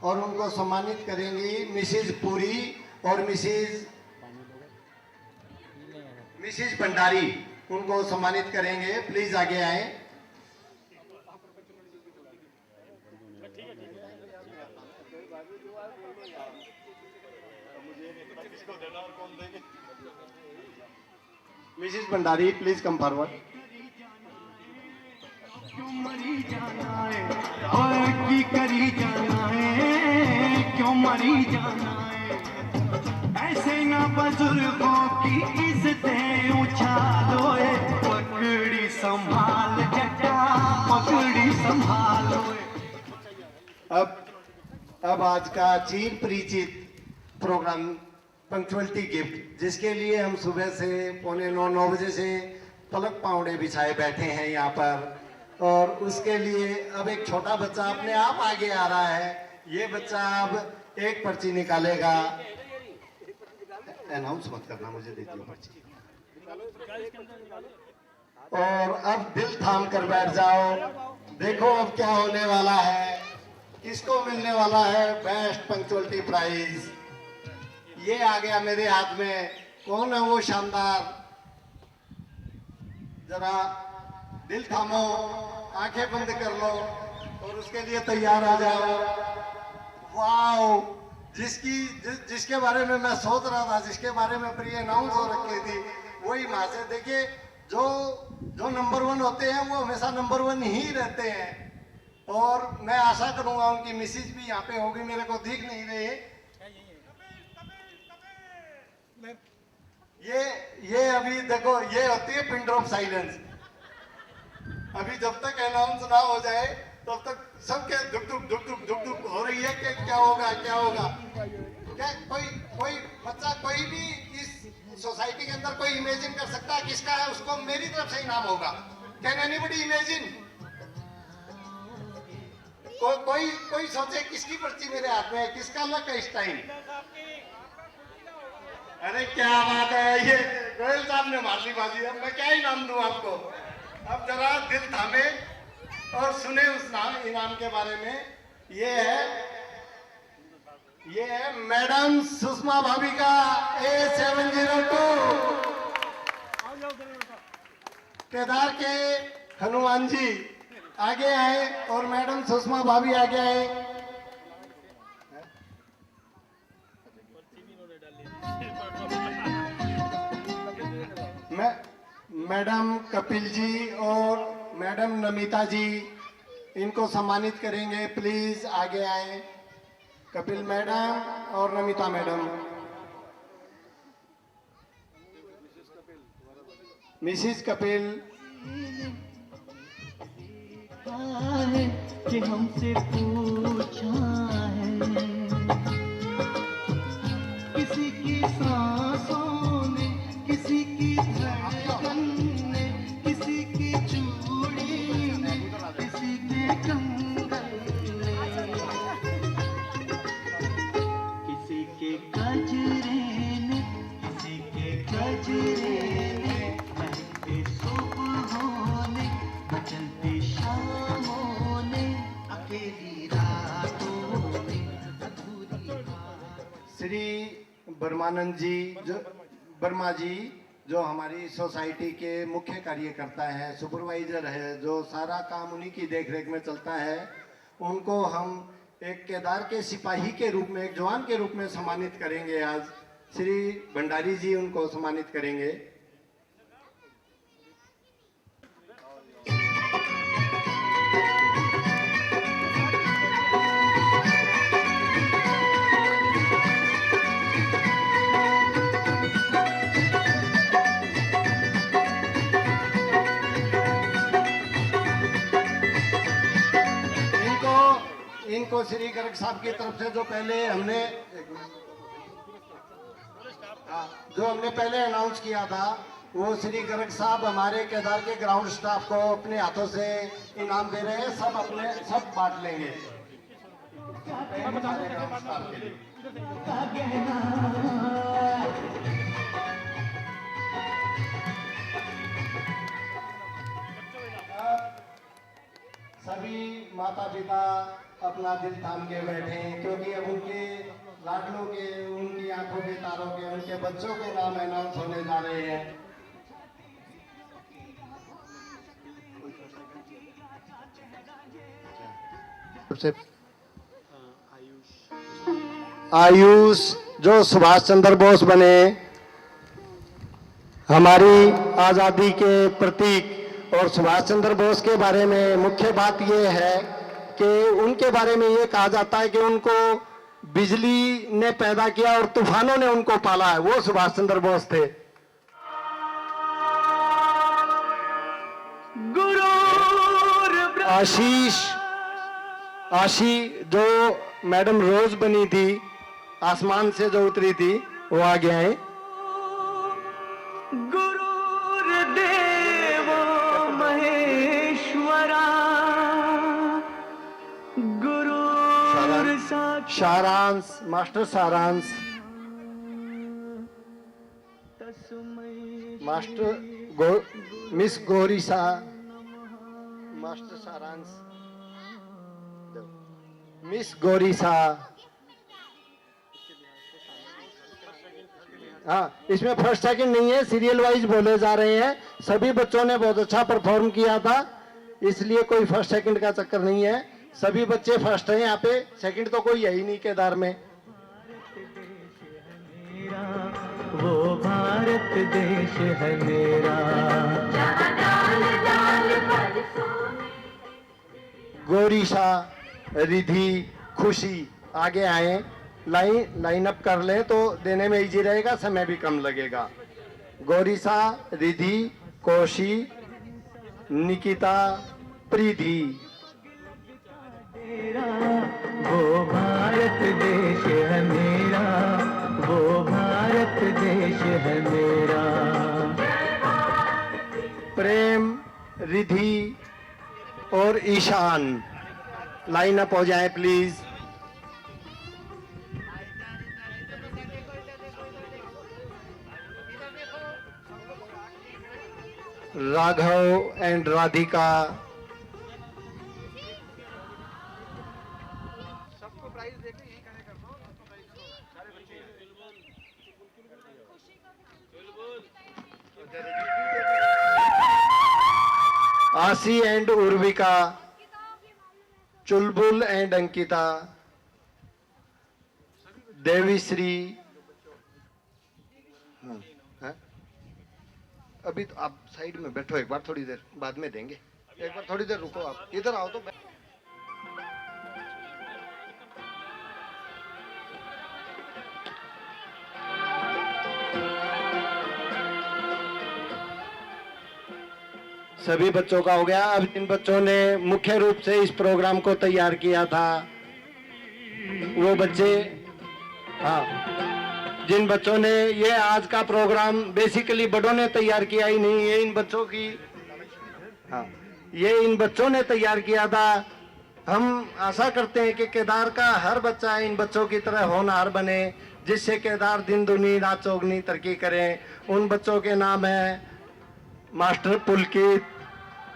और उनको सम्मानित करेंगी मिसिस पुरी और मिसिस भंडारी, उनको सम्मानित करेंगे। प्लीज आगे आए। Mrs Bhandari please come forward. क्यों मरी जाना है और की करी जाना है, क्यों मरी जाना है, ऐसे ना बुजुर्गों की इज्जतें उछालो, पकड़ी संभाल जटा, पकड़ी संभालो। अब आज का चिर परिचित प्रोग्राम पंक्चुअलिटी गिफ्ट, जिसके लिए हम सुबह से 8:45-9 बजे से पलक पावड़े बिछाए बैठे हैं यहाँ पर, और उसके लिए अब एक छोटा बच्चा अपने आप आगे आ रहा है। ये बच्चा अब एक पर्ची निकालेगा। अनाउंस मत करना, मुझे दे दीजिए पर्ची। और अब दिल थाम कर बैठ जाओ, देखो अब क्या होने वाला है, किसको मिलने वाला है बेस्ट पंक्चुअलिटी प्राइज। ये आ गया मेरे हाथ में, कौन है वो शानदार? जरा दिल थामो, आंखें बंद कर लो और उसके लिए तैयार हो जाओ। वाओ, जिसके बारे में मैं सोच रहा था, जिसके बारे में प्री अनाउंस हो रखी थी, वही वहां से देखिए। जो नंबर 1 होते हैं वो हमेशा नंबर 1 ही रहते हैं। और मैं आशा करूंगा उनकी मिसेज भी यहाँ पे होगी, मेरे को दिख नहीं रही। ये अभी देखो, ये होती है पिन ड्रॉप साइलेंस। अभी जब तक अनाउंस ना हो जाए तब तक सबके दुख दुख हो रही है कि क्या होगा क्या होगा। क्या कोई बच्चा, कोई भी इस सोसाइटी के अंदर कोई इमेजिन कर सकता है किसका है, उसको मेरी तरफ से इनाम होगा। Can anybody imagine? कोई सोचे किसकी पर्ची मेरे हाथ में है, किसका लक है इस टाइम? अरे क्या बात है, ये गोयल साहब ने मार ली बाजी। अब मैं क्या इनाम दूं आपको? अब जरा दिल थामे और सुने उस इनाम के बारे में। ये है मैडम सुषमा भाभी का A702। केदार के हनुमान जी आगे आए और मैडम सुषमा भाभी आगे आए। मैडम कपिल जी और मैडम नमिता जी इनको सम्मानित करेंगे, प्लीज आगे आए। कपिल मैडम और नमिता मैडम। मिसिस कपिल। कि हमसे पूछा है, किसी की सांसों ने, किसी की धड़कन ने, किसी की चूड़ी ने, किसी के कंगन ने, किसी के गजरे ने, किसी के गजरे ने, महके सुबहों ने, बचलती शामों ने, अकेली रातों ने, अधूरी श्री वर्मा जी जो हमारी सोसाइटी के मुख्य कार्यकर्ता हैं, सुपरवाइजर है, जो सारा काम उन्हीं की देखरेख में चलता है, उनको हम एक केदार के सिपाही के रूप में, एक जवान के रूप में सम्मानित करेंगे। आज श्री भंडारी जी उनको सम्मानित करेंगे। इनको श्री गर्ग साहब की तरफ से जो हमने पहले अनाउंस किया था, वो श्री गर्ग साहब हमारे केदार के ग्राउंड स्टाफ को अपने हाथों से इनाम दे रहे हैं। सब बांट लेंगे। सभी माता पिता अपना दिल थाम के बैठे हैं, क्योंकि अब उनके लाडलों के, उनकी आंखों के तारों के, उनके बच्चों के नाम अनाउंस होने जा रहे हैं। आयुष जो सुभाष चंद्र बोस बने, हमारी आज़ादी के प्रतीक, और सुभाष चंद्र बोस के बारे में मुख्य बात ये है कि उनके बारे में ये कहा जाता है कि उनको बिजली ने पैदा किया और तूफानों ने उनको पाला है, वो सुभाष चंद्र बोस थे। आशी जो मैडम रोज बनी थी, आसमान से जो उतरी थी, वो आगे आए। गुरुर्देवो महेश्वरा, गुरु सारांश, मास्टर सारांश, master miss Gauri Shah, master सारांश, मिस गौरी शाह। हाँ, इसमें फर्स्ट सेकंड नहीं है, सीरियल वाइज बोले जा रहे हैं। सभी बच्चों ने बहुत अच्छा परफॉर्म किया था, इसलिए कोई फर्स्ट सेकंड का चक्कर नहीं है। सभी बच्चे फर्स्ट हैं यहाँ पे, सेकंड तो कोई है ही नहीं केदार में। वो भारत देश है मेरा। गौरी शाह, रिधि, खुशी आगे आए। लाइन अप कर ले तो देने में इजी रहेगा, समय भी कम लगेगा। गौरी शाह, रिधि, कोशी, निकिता, प्रीति। वो भारत देश है मेरा, वो भारत देश है मेरा। प्रेम, रिधि और ईशान लाइन अप हो जाए प्लीज। राघव एंड राधिका। सबको प्राइस देके यही खड़े कर दो, सबको प्राइस दो, सारे बच्चे। आशी and उर्विका, Chulbul and Ankita, Devi Sri. अभी तो आप साइड में बैठो, एक बार थोड़ी देर बाद में देंगे, एक बार थोड़ी देर रुको, आप इधर आओ तो। सभी बच्चों का हो गया। अब जिन बच्चों ने मुख्य रूप से इस प्रोग्राम को तैयार किया था वो बच्चे, हाँ, जिन बच्चों ने ये आज का प्रोग्राम बेसिकली बड़ों ने तैयार किया ही नहीं, ये इन बच्चों की, हाँ, ये इन बच्चों ने तैयार किया था। हम आशा करते हैं कि केदार का हर बच्चा इन बच्चों की तरह होनहार बने, जिससे केदार दिन दुनी रात चौगनी तरक्की करें। उन बच्चों के नाम है मास्टर पुलकित,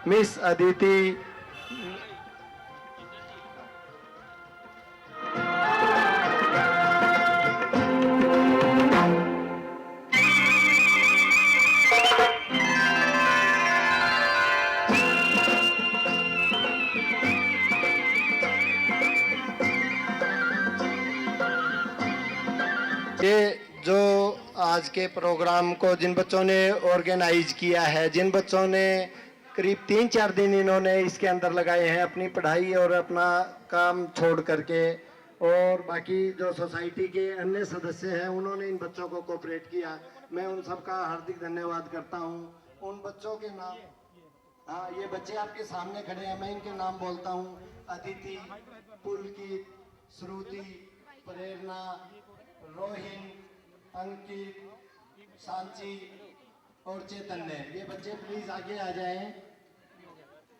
मिस अदिति, ये जो आज के प्रोग्राम को जिन बच्चों ने ऑर्गेनाइज किया है, जिन बच्चों ने करीब 3-4 दिन इन्होंने इसके अंदर लगाए हैं अपनी पढ़ाई और अपना काम छोड़ करके, और बाकी जो सोसाइटी के अन्य सदस्य हैं उन्होंने इन बच्चों को कोऑपरेट किया, मैं उन सबका हार्दिक धन्यवाद करता हूं। उन बच्चों के नाम, हाँ, ये बच्चे आपके सामने खड़े हैं, मैं इनके नाम बोलता हूं। अदिति, पुलकित, श्रुति, प्रेरणा, रोहिन, अंकित, सांची और चैतन्य। ये बच्चे प्लीज आगे आ जाएं।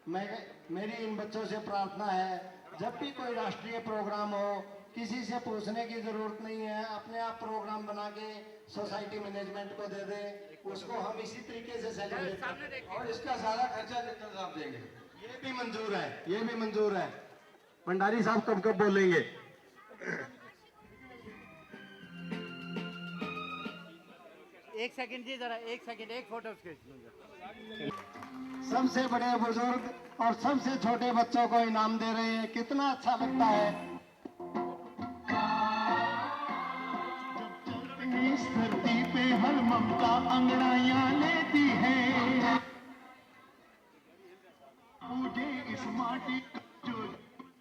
मेरी इन बच्चों से प्रार्थना है, जब भी कोई राष्ट्रीय प्रोग्राम हो, किसी से पूछने की जरूरत नहीं है, अपने आप प्रोग्राम बना के सोसाइटी मैनेजमेंट को दे दे, उसको हम इसी तरीके से सेलिब्रेट करें और इसका सारा खर्चा जितना साहब देंगे। ये भी मंजूर है, ये भी मंजूर है। भंडारी साहब कब कब बोलेंगे? एक सेकंड जी, जरा एक सेकंड, एक फोटो खींच। सबसे बड़े बुजुर्ग और सबसे छोटे बच्चों को इनाम दे रहे हैं, कितना अच्छा लगता है। इस धरती पे हर ममता अंगड़ाइयां लेती है। पूजे इस माटी जो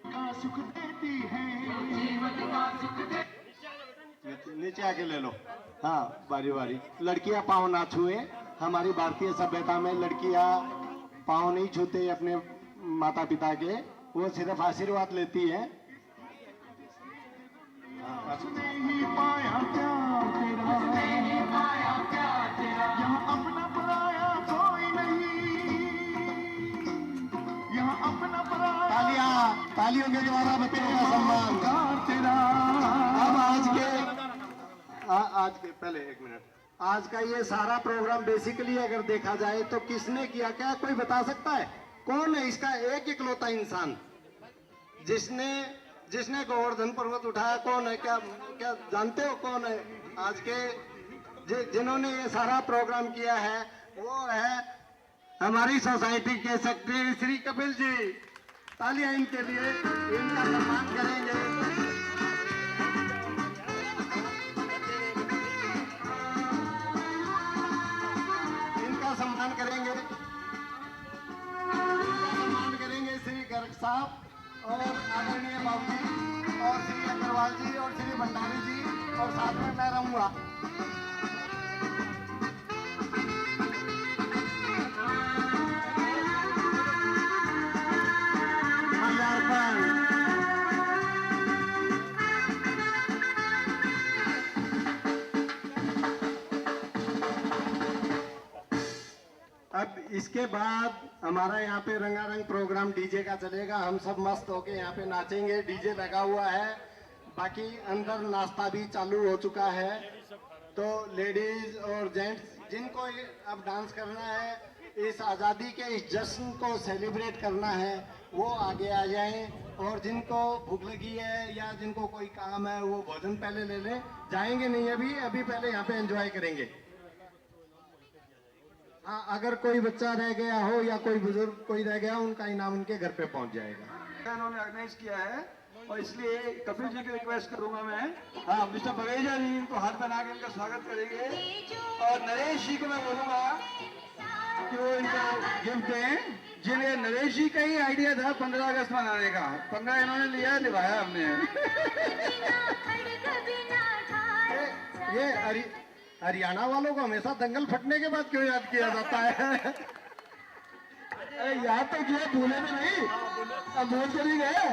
का सुख देती है, जीवन का सुख देती। नीचे आके ले लो। हाँ, बारी बारी। लड़कियां पाँव ना छुए। हमारी भारतीय सभ्यता में लड़कियां पाँव नहीं छूते अपने माता पिता के, वो सिर्फ आशीर्वाद लेती है। नहीं पाया प्यार तेरा, नहीं पाया प्यार तेरा, यहाँ अपना पराया कोई नहीं, यहाँ अपना पराया। तालियां, तालियों के द्वारा बच्चों का सम्मान। तेरा अब आज के पहले एक मिनट, आज का ये सारा प्रोग्राम बेसिकली अगर देखा जाए तो किसने किया, क्या कोई बता सकता है? कौन है इसका एक इकलौता इंसान जिसने गोवर्धन पर्वत उठाया? कौन है? क्या क्या जानते हो कौन है? आज के जिन्होंने ये सारा प्रोग्राम किया है वो है हमारी सोसाइटी के सेक्रेटरी श्री कपिल जी। तालियां इनके लिए, इनका सम्मान करेंगे। इनका सम्मान करेंगे, श्री गर्ग साहब और आदरणीय बाबू जी और श्री अग्रवाल जी और श्री भंडारी जी, और साथ में मैं रहूंगा। अब इसके बाद हमारा यहाँ पे रंगारंग प्रोग्राम डीजे का चलेगा। हम सब मस्त होके यहाँ पे नाचेंगे। डीजे लगा हुआ है, बाकी अंदर नाश्ता भी चालू हो चुका है। तो लेडीज और जेंट्स जिनको अब डांस करना है, इस आज़ादी के इस जश्न को सेलिब्रेट करना है, वो आगे आ जाएं। और जिनको भूख लगी है या जिनको कोई काम है वो भोजन पहले ले लें। जाएंगे नहीं अभी पहले यहाँ पे एंजॉय करेंगे। हाँ, अगर कोई बच्चा रह गया हो या कोई बुजुर्ग कोई रह गया, उनका इनाम उनके घर पे पहुंच जाएगा। इन्होंने ऑर्गेनाइज किया है और इसलिए कपिल जी की रिक्वेस्ट करूंगा मैं। हाँ, मिस्टर बगेजा जी इनको हाथ बना के इनका स्वागत करेंगे, और नरेश जी को मैं बोलूंगा कि वो इनको गिफ्ट दें। जिन्हें नरेश जी का ही आइडिया था 15 अगस्त मनाने का, 15 इन्होंने लिया, निभाया हमने। ये हरियाणा वालों को हमेशा दंगल फटने के बाद क्यों याद किया जाता है? याद तो किया, भूले भी नहीं, अब भूल चली गए।